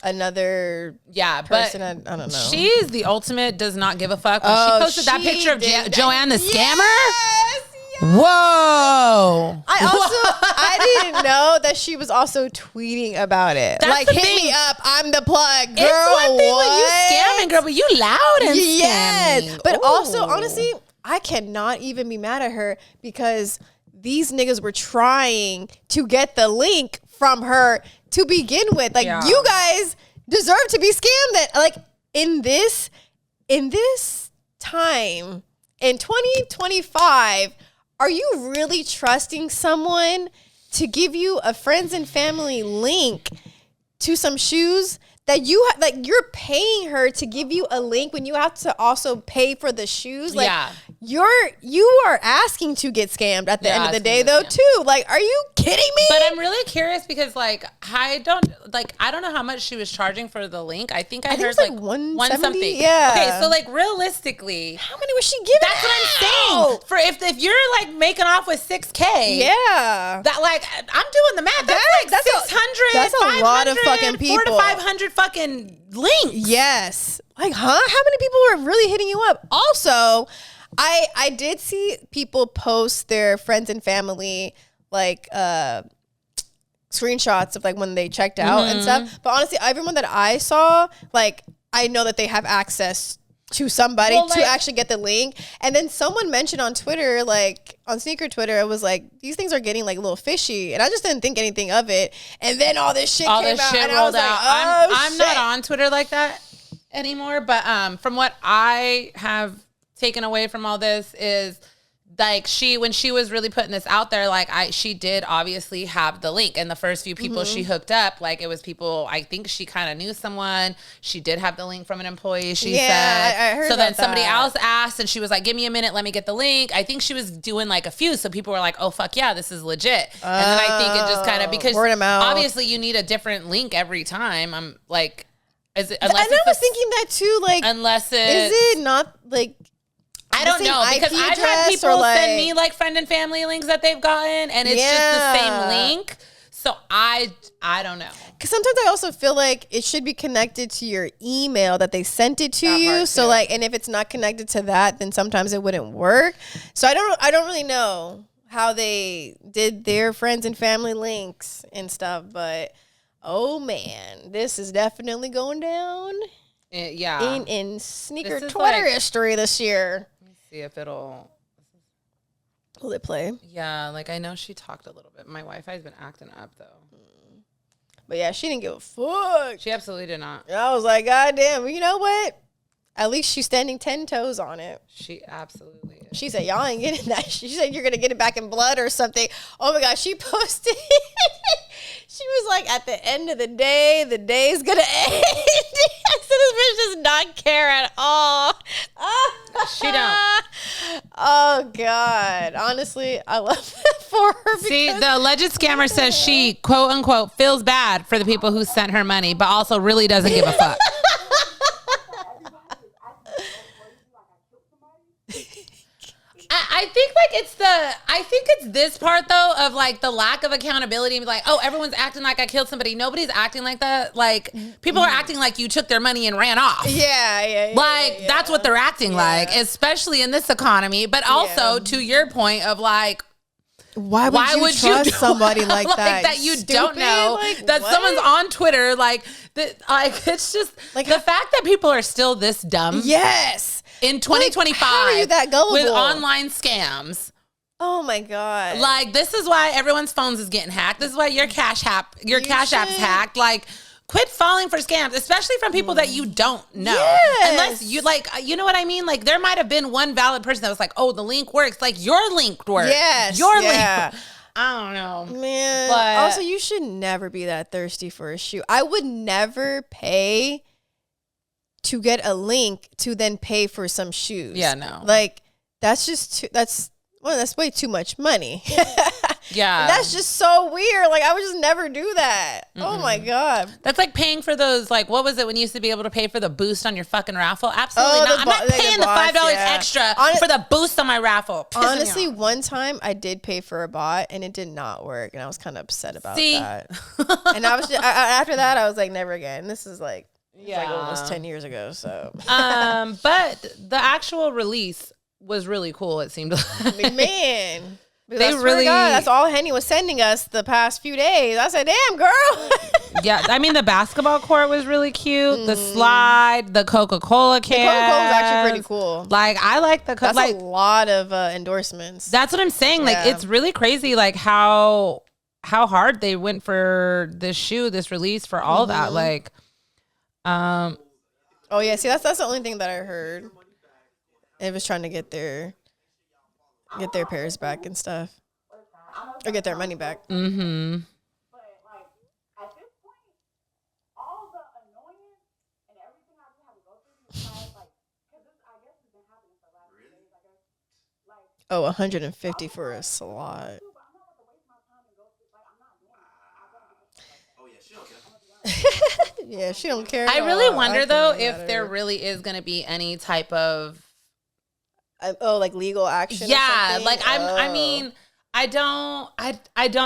another person. I don't know. She is the ultimate does not give a fuck. When she posted that picture of Joanne the scammer. Yes. Whoa. I didn't know that she was also tweeting about it. That's like, hit me up. I'm the plug. Girl, it's one thing when you scamming, girl, but you loud and scamming. But also, honestly, I cannot even be mad at her because these niggas were trying to get the link from her to begin with. Like, you guys deserve to be scammed. Like, in this time, in 2025, are you really trusting someone to give you a friends and family link to some shoes that you're paying her to give you a link when you have to also pay for the shoes? Like, you are asking to get scammed at the end of the day, though, too. Like, are you kidding me? But I'm really curious because, like, I don't know how much she was charging for the link. I think I heard like one something. Yeah. Okay, so like realistically, how many was she giving? That's what I'm saying. For if you're like making off with $6,000, that like I'm doing the math. That's 600. That's a lot of fucking people. 400 to 500 fucking links. Yes. Like, huh? How many people are really hitting you up? Also, I did see people post their friends and family like screenshots of like when they checked out and stuff. But honestly, everyone that I saw, like, I know that they have access to somebody to actually get the link. And then someone mentioned on Twitter, like on sneaker Twitter, it was like, these things are getting like a little fishy. And I just didn't think anything of it. And then all this shit came out. And I was like, oh, I'm not on Twitter like that anymore. But from what I have taken away from all this is, like, when she was really putting this out there, like, she did obviously have the link. And the first few people she hooked up, like, it was people, I think she kind of knew someone. She did have the link from an employee, she said. I heard so about then somebody that. else asked, and she was like, give me a minute, let me get the link. I think she was doing, like, a few. So people were like, oh, fuck yeah, this is legit. And then I think it just kind of, because word of mouth. Obviously you need a different link every time. I'm like, is it, I was thinking that too, like, unless it is it not, like, I don't know, because I've had people send me like friend and family links that they've gotten, and it's just the same link. So I don't know. Because sometimes I also feel like it should be connected to your email that they sent it to you. So like, and if it's not connected to that, then sometimes it wouldn't work. So I don't really know how they did their friends and family links and stuff, but oh man, this is definitely going down. In sneaker Twitter history this year. See if will it play? Yeah, like I know she talked a little bit. My Wi-Fi's been acting up though. But yeah, she didn't give a fuck. She absolutely did not. I was like, God damn, you know what? At least she's standing 10 toes on it. She absolutely is. She said, y'all ain't getting that. She said, you're going to get it back in blood or something. Oh my gosh, she posted. She was like, at the end of the day is going to end. I said, this bitch does not care at all. She don't. Oh, God. Honestly, I love that for her. See, the alleged scammer says she, quote unquote, feels bad for the people who sent her money, but also really doesn't give a fuck. I think it's this part though of like the lack of accountability and be like, oh, everyone's acting like I killed somebody. Nobody's acting like that. Like people are acting like you took their money and ran off. Yeah. That's what they're acting like, especially in this economy. But also to your point of like, why would you trust somebody like that? That you don't know, like, that someone's on Twitter, like it's just like the fact that people are still this dumb. Yes. In 2025, how are you that gullible? With online scams. Oh my God. Like, this is why everyone's phones is getting hacked. This is why your Cash App is hacked. Like, quit falling for scams, especially from people that you don't know. Yes. Unless you like, you know what I mean? Like, there might have been one valid person that was like, oh, the link works. Like, your link works. Yes. Your link. I don't know. Man. But also, you should never be that thirsty for a shoe. I would never pay to get a link to then pay for some shoes. Yeah, no. Like, that's just that's way too much money. Yeah. That's just so weird. Like, I would just never do that. Oh my God. That's like paying for those, like, what was it when you used to be able to pay for the boost on your fucking raffle? Absolutely not. I'm not paying the $5 extra for the boost on my raffle. Honestly, one time I did pay for a bot and it did not work. And I was kind of upset about that. And I was after that, I was like, never again. This is like, like almost 10 years ago. So, but the actual release was really cool. It seemed like, man, they really, that's all Henny was sending us the past few days. I said, damn, girl. Yeah. I mean, the basketball court was really cute. The slide, the Coca-Cola can. The Coca-Cola was actually pretty cool. Like, I like the That's a lot of endorsements. That's what I'm saying. Like, it's really crazy. Like how hard they went for this shoe, this release, for all that. Like, oh yeah, see that's the only thing that I heard. It was trying to get their pairs back and stuff, or get their money back. Mm-hmm. But like at this point, all the annoyance and everything I have to go through these past, like, because I guess it's been happening for the last 2 days. I guess like 150 for a slot. Yeah, she don't care. I really wonder though if there really is going to be any type of like legal action. Yeah, like I mean, I don't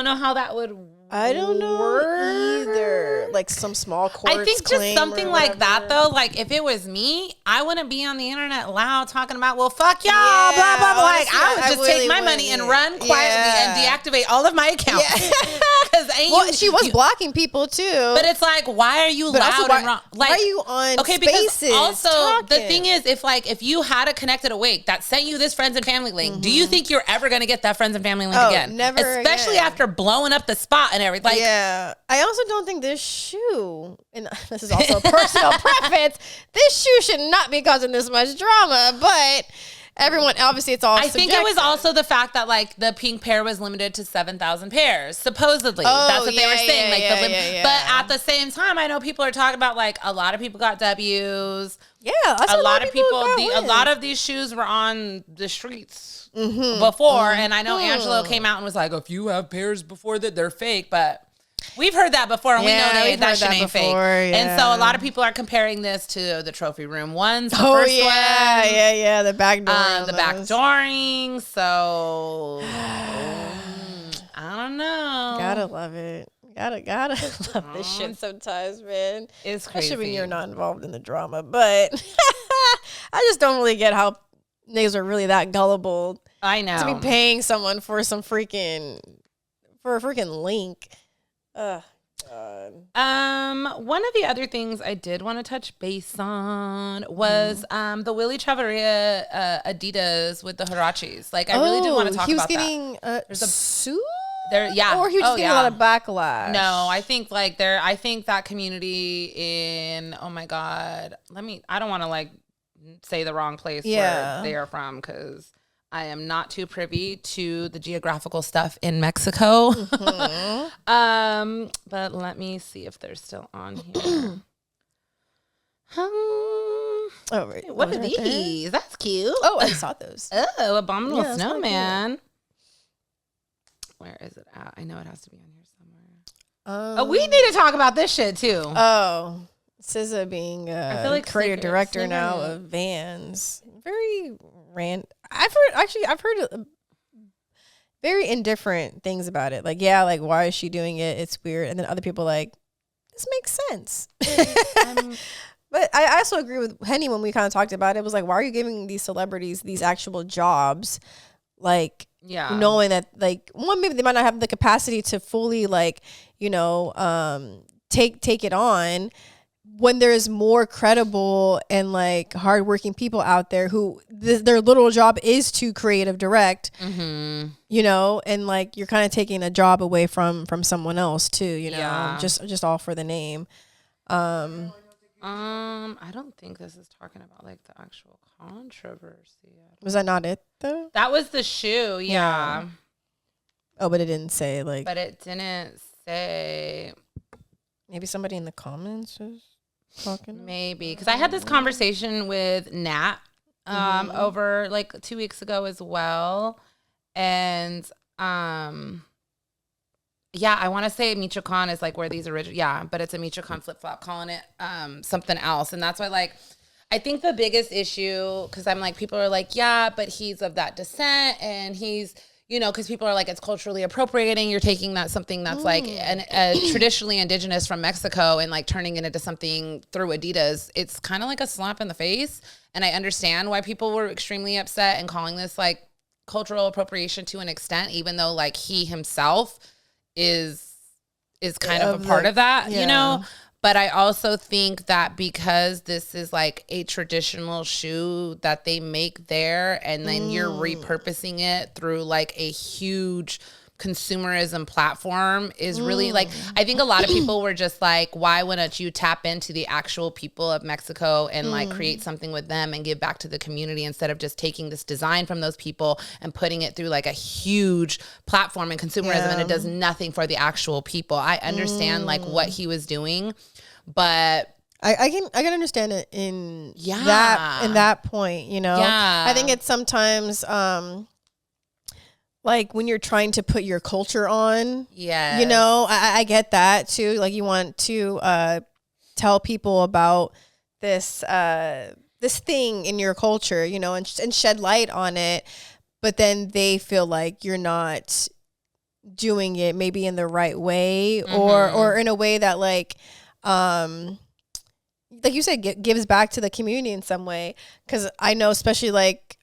know how that would. I don't know either. Like some small court. I think just something like that though. Like if it was me, I wouldn't be on the internet loud talking about, well, fuck y'all, blah blah blah. Like I would just take my money and run quietly and deactivate all of my accounts. Because Well, she was blocking people too. But it's like, why are you loud and wrong? Like, why are you on okay, Spaces because also talking? the thing is, if you had a Connected Awake that sent you this friends and family link, do you think you're ever going to get that friends and family link again? Never Especially again. after blowing up the spot and everything. Like, yeah. I also don't think this shoe, and this is also a personal preference, this shoe should not be causing this much drama, but everyone, obviously it's all I think it was also the fact that like the pink pair was limited to 7,000 pairs, supposedly. That's what they were saying. But at the same time, I know people are talking about like a lot of people got W's. Yeah, a lot of people. A lot of these shoes were on the streets before, and I know Angelo came out and was like, "If you have pairs before that, they're fake." But we've heard that before, and we know that shit ain't fake. And so a lot of people are comparing this to the trophy room ones. The first one. Yeah, the back door. The back dooring. So I don't know. Gotta love it. Gotta love this shit sometimes, man. It's crazy. Especially when you're not involved in the drama. But I just don't really get how niggas are really that gullible. I know. To be paying someone for a freaking link. Ugh. God. One of the other things I did want to touch base on was the Willie Chavarria Adidas with the Hirachis. Like, I really did want to talk about that. He was getting sued? Or he was just getting a lot of backlash. No, I think like I think that community in, oh my God, I don't want to like say the wrong place where they are from, because I am not too privy to the geographical stuff in Mexico. But let me see if they're still on here. What are these? There? That's cute. Oh, I saw those. Oh, Abominable Snowman. Cool. Where is it at? I know it has to be on here somewhere. We need to talk about this shit too. Oh, SZA being I feel like creative director now of Vans. Very I've heard very indifferent things about it. Like, yeah, like why is she doing it? It's weird. And then other people like, this makes sense. But I also agree with Henny when we kind of talked about it. It was like, why are you giving these celebrities these actual jobs? Like, knowing that, like, one, maybe they might not have the capacity to fully, like, take it on, when there's more credible and like hardworking people out there who their little job is to creative direct, and like you're kind of taking a job away from someone else too, just all for the name. I don't think this is talking about like the actual controversy. Was that not it though? That was the shoe, yeah. Oh, but it didn't say like. But it didn't say. Maybe somebody in the comments is talking. Maybe because I had this conversation with Nat over like 2 weeks ago as well, and yeah, I want to say Michoacan is like where these original, but it's a Michoacan flip flop, calling it something else, and that's why like. I think the biggest issue, because I'm like, people are like, yeah, but he's of that descent, and he's, because people are like, it's culturally appropriating. You're taking that something that's like traditionally indigenous from Mexico and like turning it into something through Adidas. It's kind of like a slap in the face. And I understand why people were extremely upset and calling this like cultural appropriation to an extent, even though like he himself is kind of a part of that, But I also think that because this is like a traditional shoe that they make there, and then you're repurposing it through like a huge consumerism platform is really like, I think a lot of people were just like, why wouldn't you tap into the actual people of Mexico and like create something with them and give back to the community instead of just taking this design from those people and putting it through like a huge platform and consumerism, and it does nothing for the actual people. I understand like what he was doing, but I can understand it in that point, I think it's sometimes like when you're trying to put your culture on, I get that too. Like you want to tell people about this thing in your culture, and shed light on it, but then they feel like you're not doing it maybe in the right way, or in a way that like you said, gives back to the community in some way. Because I know, especially like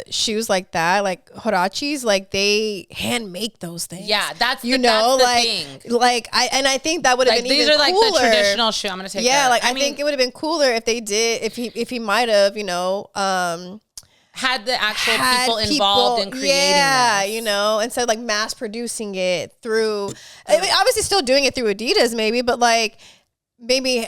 shoes like that, like huaraches, like they hand make those things. Yeah, that's you the, know, that's the like thing. like I think that would have Like been these even are like cooler. the traditional shoe. I'm gonna take. Yeah, that. like I think it would have been cooler if they did, if he might have, you know, had the actual people involved in creating this. you know, instead of like mass producing it through, I mean, obviously still doing it through Adidas maybe, but like maybe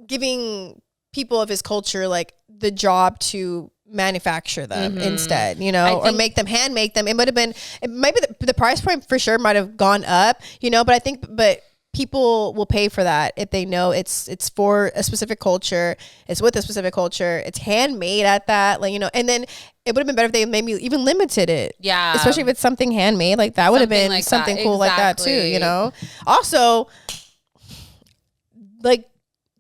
giving people of his culture like the job to manufacture them instead, you know, or make them, hand make them. It would have been, maybe the price point for sure might have gone up, you know, but people will pay for that if they know it's for a specific culture, it's with a specific culture, it's handmade at that, like, you know. And then it would have been better if they maybe even limited it. Yeah. Especially if it's something handmade, like that would have been like something cool like that too, you know. Also, like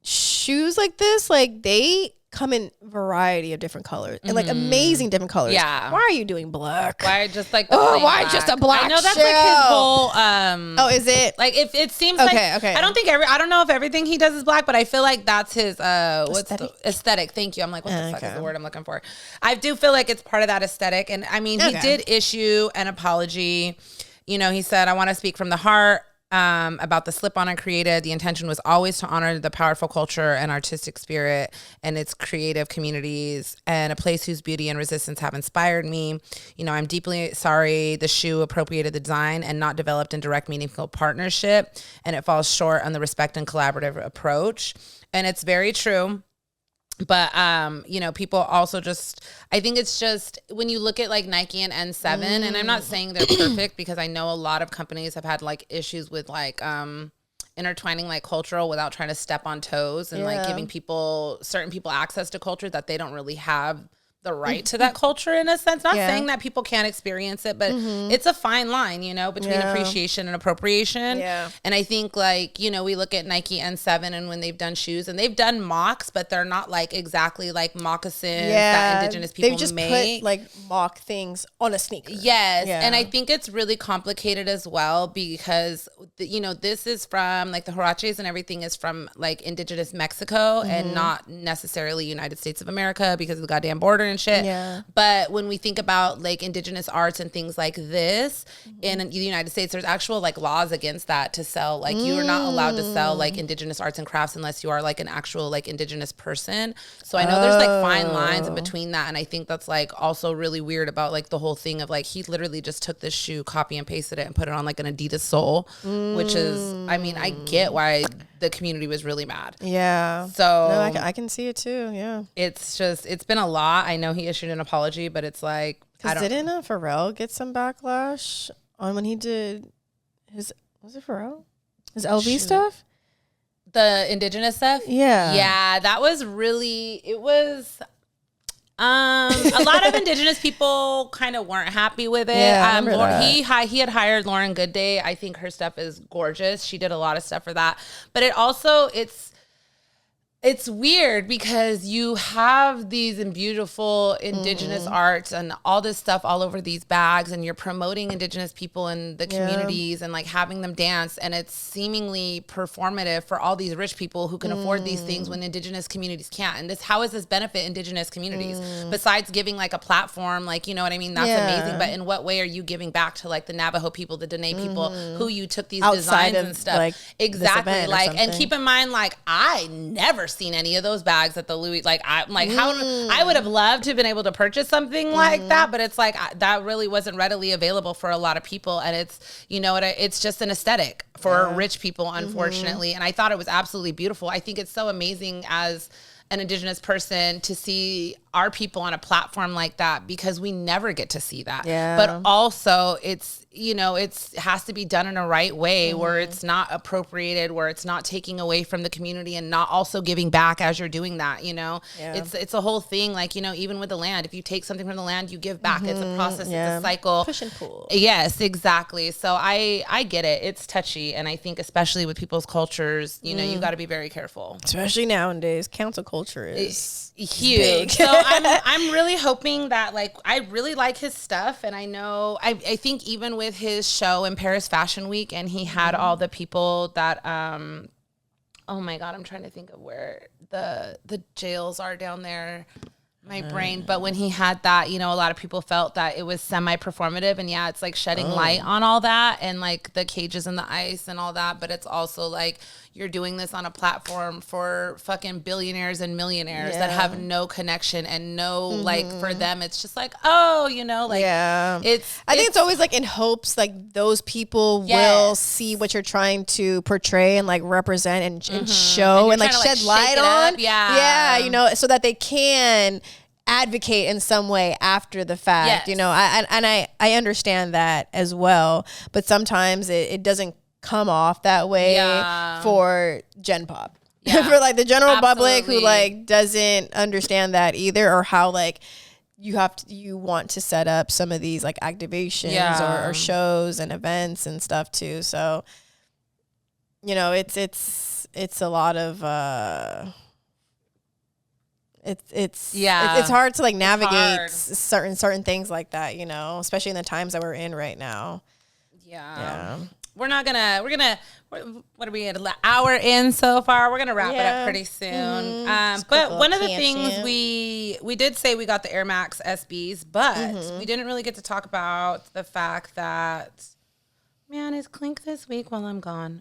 shoes like this, like they come in variety of different colors and like amazing different colors. Yeah. Why are you doing black? Why just like the plain why black? just a black I know that's shoe? like his whole oh, is it? like if it seems okay, like okay. I don't know if everything he does is black, but I feel like that's his what's the aesthetic. Thank you. I'm like, what the fuck is the word I'm looking for? I do feel like it's part of that aesthetic. And I mean, he did issue an apology. You know, he said, I want to speak from the heart. About the slip-on I created. The intention was always to honor the powerful culture and artistic spirit and its creative communities and a place whose beauty and resistance have inspired me. You know, I'm deeply sorry the shoe appropriated the design and not developed in direct, meaningful partnership, and it falls short on the respect and collaborative approach. And it's very true. But, you know, people also I think it's just when you look at like Nike and N7, and I'm not saying they're perfect because I know a lot of companies have had like issues with like, intertwining like cultural without trying to step on toes and like giving certain people access to culture that they don't really have the right to that culture in a sense. Not saying that people can't experience it, but it's a fine line, you know, between appreciation and appropriation. Yeah. And I think like, you know, we look at Nike N7 and when they've done shoes and they've done mocks, but they're not like exactly like moccasins that indigenous people they've just make. put like mock things on a sneaker. Yes. Yeah. And I think it's really complicated as well because, you know, this is from like the huaraches and everything is from like indigenous Mexico and not necessarily United States of America because of the goddamn border and shit. Yeah. But when we think about like indigenous arts and things like this in the United States, there's actual like laws against that to sell. Like you are not allowed to sell like indigenous arts and crafts unless you are like an actual like indigenous person. So I know there's like fine lines in between that. And I think that's like also really weird about like the whole thing of like he literally just took this shoe, copy and pasted it and put it on like an Adidas sole, which is, I mean, I get why the community was really mad. Yeah. So no, I can see it too. Yeah. It's just, it's been a lot. I know he issued an apology, but it's like, didn't Pharrell get some backlash on when he did his, was it Pharrell? His LV stuff? The indigenous stuff? Yeah. Yeah. That was really, it was, a lot of indigenous people kind of weren't happy with it. Yeah, he had hired Lauren Goodday. I think her stuff is gorgeous. She did a lot of stuff for that. But it also, it's weird because you have these beautiful indigenous arts and all this stuff all over these bags and you're promoting indigenous people in the communities and like having them dance and it's seemingly performative for all these rich people who can afford these things when indigenous communities can't. And how does this benefit indigenous communities besides giving like a platform, like, you know what I mean? That's amazing. But in what way are you giving back to like the Navajo people, the Dene people who you took these outside designs and stuff? Like, exactly. Like, and keep in mind, like I never seen any of those bags at the Louis, like I'm like how I would have loved to have been able to purchase something like that, but it's like that really wasn't readily available for a lot of people, and it's, you know what, it's just an aesthetic for rich people, unfortunately. And I thought it was absolutely beautiful. I think it's so amazing as an indigenous person to see our people on a platform like that because we never get to see that. Yeah. But also it's, you know, it has to be done in a right way where it's not appropriated, where it's not taking away from the community and not also giving back as you're doing that, you know. It's a whole thing, like, you know, even with the land, if you take something from the land, you give back. It's a process, it's a cycle. Push and pull. Yes, exactly. So I get it. It's touchy. And I think especially with people's cultures, you know, you got to be very careful. Especially nowadays, cancel culture is huge. Big. So I'm really hoping that, like, I really like his stuff, and I know I think even with his show in Paris Fashion Week, and he had all the people that oh my God, I'm trying to think of where the jails are down there. my brain. But when he had that, you know, a lot of people felt that it was semi-performative, and yeah, it's like shedding light on all that and like the cages and the ice and all that. But it's also like you're doing this on a platform for fucking billionaires and millionaires that have no connection and no like for them, it's just like, oh, you know, like I think it's always like in hopes like those people will see what you're trying to portray and like represent and show and like shed light on. Yeah, you know, so that they can advocate in some way after the fact, you know. I understand that as well, but sometimes it doesn't come off that way for Gen Pop. For like the general public who like doesn't understand that either, or how like you want to set up some of these like activations or shows and events and stuff too. So, you know, it's a lot of it's hard to like navigate certain things like that, you know, especially in the times that we're in right now. We're what are we at, an hour in so far? We're gonna wrap it up pretty soon. But one of the things we did say, we got the Air Max SBs, but we didn't really get to talk about the fact that, man, is Clink this week while I'm gone?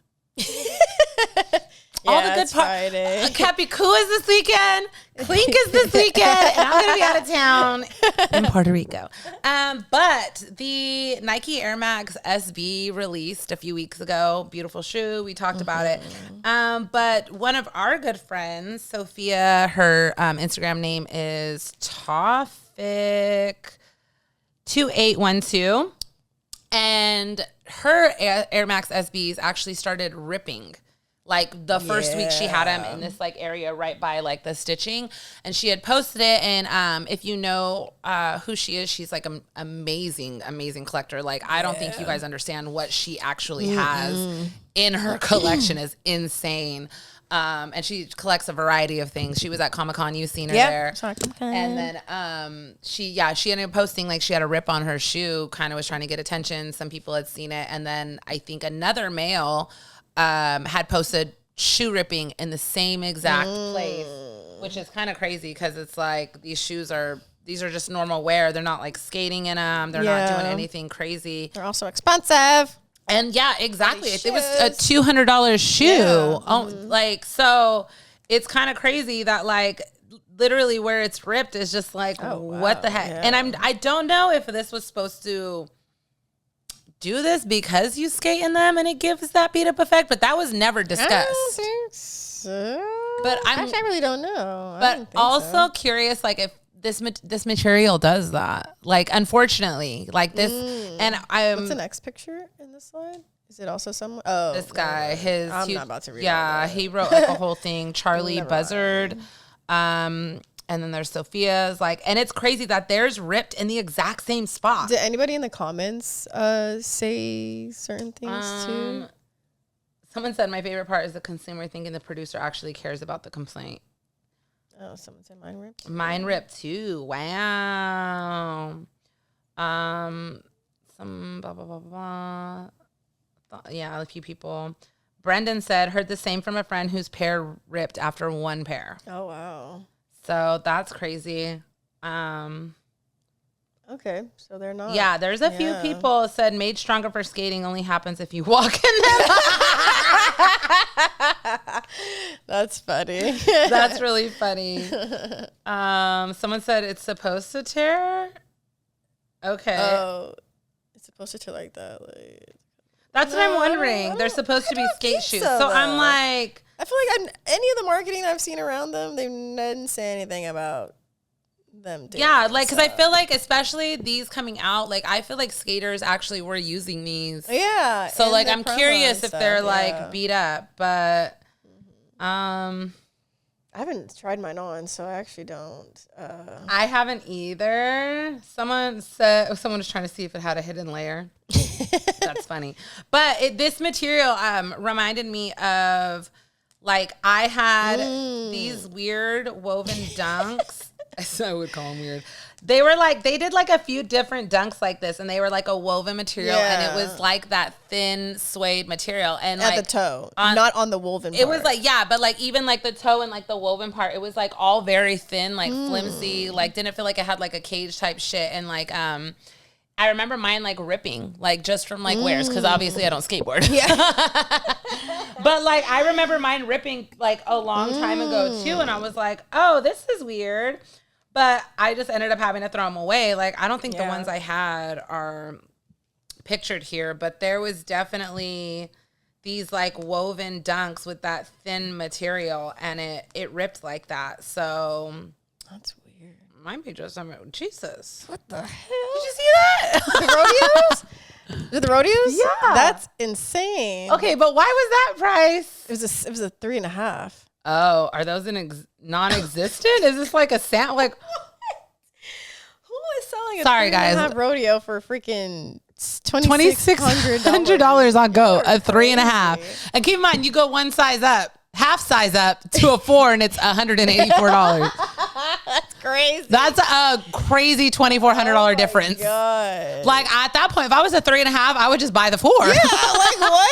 All the good parts. Capicua is this weekend. Clink is this weekend. And I'm going to be out of town in Puerto Rico. But the Nike Air Max SB released a few weeks ago. Beautiful shoe. We talked about it. But one of our good friends, Sophia, her Instagram name is Tofik2812. And her Air Max SBs actually started ripping. Like the first week she had them in this like area right by like the stitching, and she had posted it. And if you know who she is, she's like an amazing collector. Like I don't think you guys understand what she actually has in her collection is insane. And she collects a variety of things. She was at Comic-Con, you've seen her there. And then she ended up posting like she had a rip on her shoe, kind of was trying to get attention. Some people had seen it, and then I think another male had posted shoe ripping in the same exact place, which is kind of crazy because it's like these are just normal wear. They're not like skating in them. They're not doing anything crazy. They're also expensive. And yeah, exactly. It was a $200 shoe. Like, so it's kind of crazy that like literally where it's ripped is just like, what the heck? And I don't know if this was supposed to do this because you skate in them and it gives that beat up effect, but that was never discussed. I don't think so. But I really don't know. But also curious, like if this material does that, like unfortunately, like this. And what's the next picture in this slide? Is it also someone? This guy. I'm not about to read. Yeah, he wrote like a whole thing. Charlie Buzzard. And then there's Sophia's, like, and it's crazy that theirs ripped in the exact same spot. Did anybody in the comments say certain things too? Someone said my favorite part is the consumer thinking the producer actually cares about the complaint. Oh, someone said mine ripped. Mine ripped too. Wow. Some blah blah blah blah. Yeah, a few people. Brendan said heard the same from a friend whose pair ripped after one pair. Oh wow. So that's crazy. Okay, so they're not. Yeah, there's a few people said made stronger for skating only happens if you walk in them. That's funny. That's really funny. Someone said it's supposed to tear. Okay. Oh, it's supposed to tear like that. Like. That's what I'm wondering. They're supposed to be skate shoes. So I'm like. I feel like any of the marketing I've seen around them, they didn't say anything about them. Yeah, like, because I feel like, especially these coming out, like, I feel like skaters actually were using these. Yeah. So, like, I'm curious if they're, like, beat up. But, I haven't tried mine on, so I actually don't. I haven't either. Someone was trying to see if it had a hidden layer. That's funny. But this material reminded me of... Like, I had these weird woven dunks. I would call them weird. They were like, they did like a few different dunks like this, and they were like a woven material, and it was like that thin suede material, and at like the toe, not on the woven part. It was like, yeah, but like even like the toe and like the woven part, it was like all very thin, like flimsy, like didn't feel like it had like a cage type shit, and like I remember mine like ripping, like just from like wears, because obviously I don't skateboard. Yeah. But like I remember mine ripping like a long time ago too, and I was like, oh, this is weird. But I just ended up having to throw them away. Like I don't think the ones I had are pictured here, but there was definitely these like woven dunks with that thin material, and it ripped like that. So that's weird. Might be just Jesus. What the hell? Did you see that? The rodeos? The rodeos? Yeah. That's insane. Okay, but why was that price? It was a 3.5. Oh, are those non-existent? Is this like a sound like? Who is selling a Sorry, guys. rodeo for freaking $2,600 on Go? A 3.5. And keep in mind, you go one size up, half size up to a 4, and it's $184. That's crazy. That's a crazy $2,400 difference. God. Like at that point, if I was a 3.5, I would just buy the 4. Yeah, like what?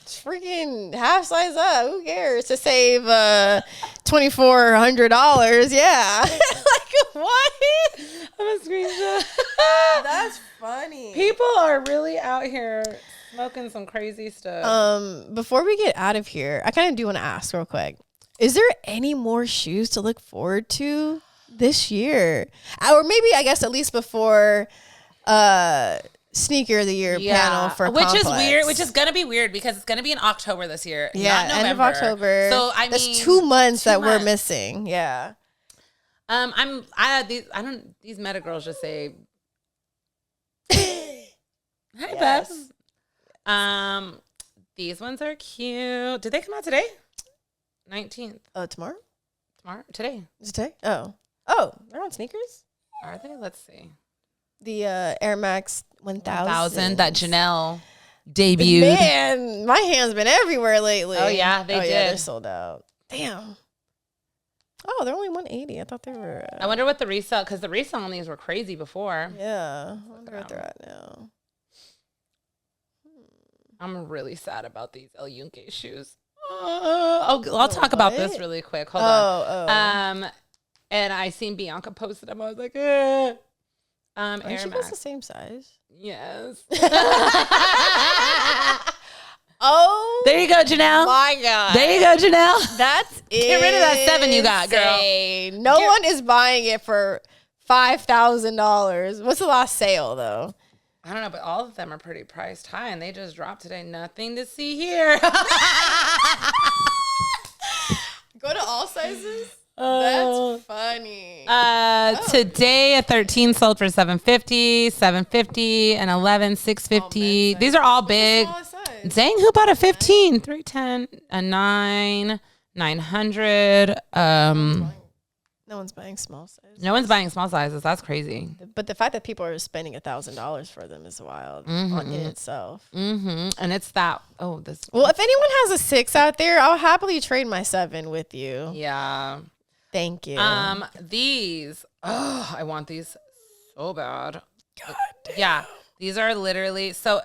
Freaking half size up. Who cares to save $2,400? Yeah. Like what? I'm a screenshot. That's funny. People are really out here smoking some crazy stuff. Before we get out of here, I kind of do want to ask real quick. Is there any more shoes to look forward to this year? Or maybe, I guess, at least before Sneaker of the Year panel for Which Complex. is weird, which is going to be weird because it's going to be in October this year. Yeah, not November. end of October. So, that's 2 months that we're missing. Yeah. These meta girls just say, hey, yes. Beth. These ones are cute. Did they come out today? 19th. Tomorrow? Today. Is it today? Oh, they're on sneakers? Are they? Let's see. The Air Max 1000 that Janelle debuted. Man, my hand's been everywhere lately. Oh, yeah, they did. Yeah, they're sold out. Damn. Oh, they're only 180. I thought they were. I wonder what the resale, because the resale on these were crazy before. Yeah. I wonder what they're at now. I'm really sad about these El Yunque shoes. I'll talk about this really quick. Hold on. And I seen Bianca posted them. I was like, Air she Max. the same size. Yes. Oh, there you go, Janelle. My God. There you go, Janelle. That's it. Get rid of that 7 you got, girl. No one is buying it for $5,000. What's the last sale though? I don't know, but all of them are pretty priced high, and they just dropped today. Nothing to see here. Go to all sizes. That's funny. Today a 13 sold for $750, $750, and 11 $650. These are all big. Dang, who bought a 15? 310, a 9, 900. No one's buying small sizes. No one's buying small sizes. That's crazy. But the fact that people are spending $1,000 for them is wild in itself. Mm-hmm. And it's that. Oh, this. Well, if anyone has a 6 out there, I'll happily trade my 7 with you. Yeah. Thank you. These. Oh, I want these so bad. God damn. Yeah. These are literally so.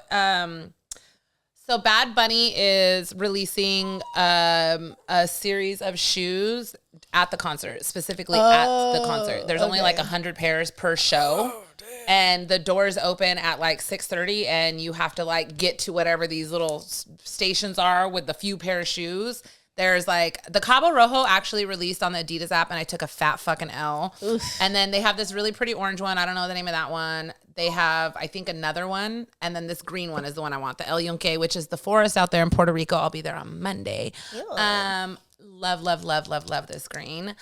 So Bad Bunny is releasing a series of shoes at the concert, specifically at the concert. There's only like 100 pairs per show. And the doors open at like 6:30, and you have to like get to whatever these little stations are with the few pair of shoes. There's like the Cabo Rojo actually released on the Adidas app, and I took a fat fucking L. Oof. And then they have this really pretty orange one. I don't know the name of that one. They have, I think, another one. And then this green one is the one I want, the El Yunque, which is the forest out there in Puerto Rico. I'll be there on Monday. Love, love, love, love, love this green.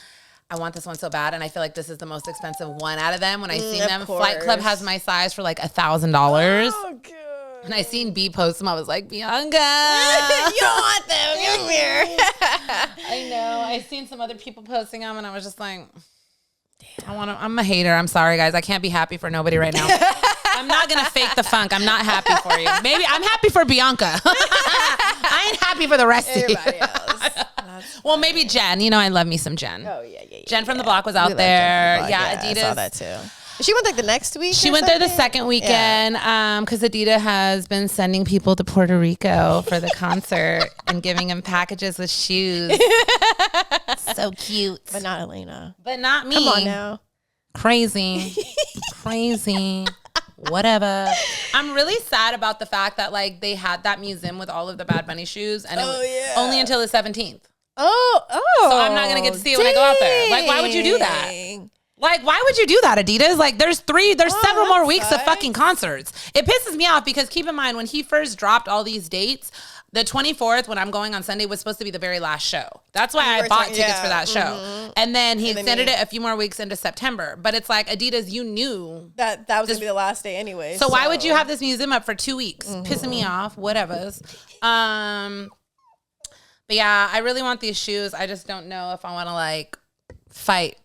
I want this one so bad, and I feel like this is the most expensive one out of them. When I seen them, Flight Club has my size for like $1,000. Oh, God. And I seen B post them. I was like, Bianca, you don't want them. Come here. I know. I seen some other people posting them, and I was just like, I'm a hater. I'm sorry, guys. I can't be happy for nobody right now. I'm not gonna fake the funk. I'm not happy for you. Maybe I'm happy for Bianca. I ain't happy for the rest of you. Everybody else. Well, maybe Jen. You know, I love me some Jen. Oh, yeah. Jen from the block was out there. Yeah, Adidas. I saw that too. She went like the next week. She went there the second weekend because Adidas has been sending people to Puerto Rico for the concert and giving them packages with shoes. So cute. But not Elaina. But not me. Come on now. Crazy. Whatever. I'm really sad about the fact that like they had that museum with all of the Bad Bunny shoes and it was only until the 17th. Oh. So I'm not going to get to see it when I go out there. Like, why would you do that? Like, why would you do that, Adidas? Like, there's several more weeks of fucking concerts. It pisses me off because keep in mind, when he first dropped all these dates, the 24th, when I'm going on Sunday, was supposed to be the very last show. That's why I bought tickets for that show. And then he extended it a few more weeks into September. But it's like, Adidas, you knew that was going to be the last day anyway. So why would you have this museum up for 2 weeks? Pissing me off, whatevers. But yeah, I really want these shoes. I just don't know if I want to like fight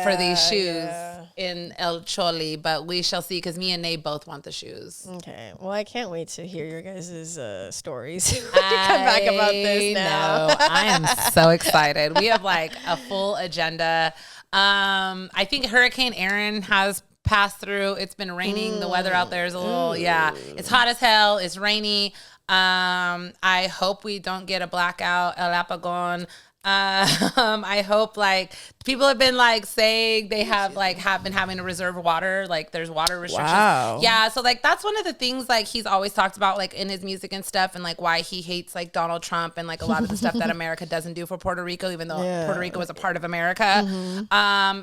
for these shoes in El Choli, but we shall see because me and Nate both want the shoes. Okay. Well, I can't wait to hear your guys' stories when you come back about this now. I am so excited. We have like a full agenda. I think Hurricane Aaron has passed through. It's been raining. The weather out there is a little, it's hot as hell. It's rainy. I hope we don't get a blackout, El Apagon. I hope like people have been like saying they have been having to reserve water, like there's water restrictions. Wow. Yeah, so like that's one of the things like he's always talked about like in his music and stuff, and like why he hates like Donald Trump and like a lot of the stuff that America doesn't do for Puerto Rico, even though Puerto Rico was a part of America.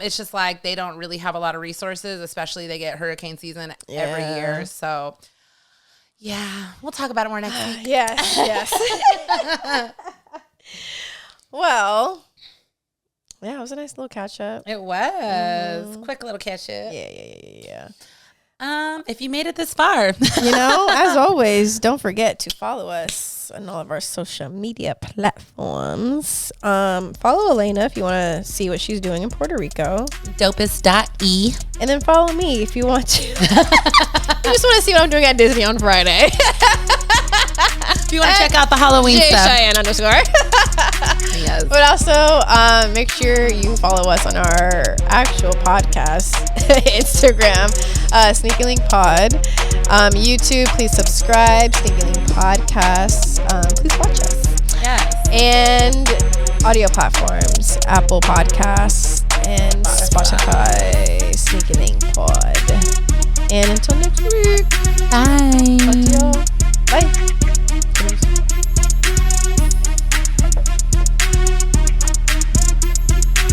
It's just like they don't really have a lot of resources, especially they get hurricane season every year. So yeah, we'll talk about it more next week. Yes. Well, yeah, it was a nice little catch up. It was. Quick little catch up. Yeah. If you made it this far. As always, don't forget to follow us on all of our social media platforms. Follow Elaina if you want to see what she's doing in Puerto Rico. Dopest.e. And then follow me if you want to. You just want to see what I'm doing at Disney on Friday. If you want to check out the Halloween stuff. Cheyenne _. Yes. But also, make sure you follow us on our actual podcast, Instagram, Sneaky Link Pod. YouTube, please subscribe, Sneaky Link Podcasts. Please watch us. Yes. And audio platforms, Apple Podcasts and Spotify, Sneaky Link Pod. And until next week. Bye.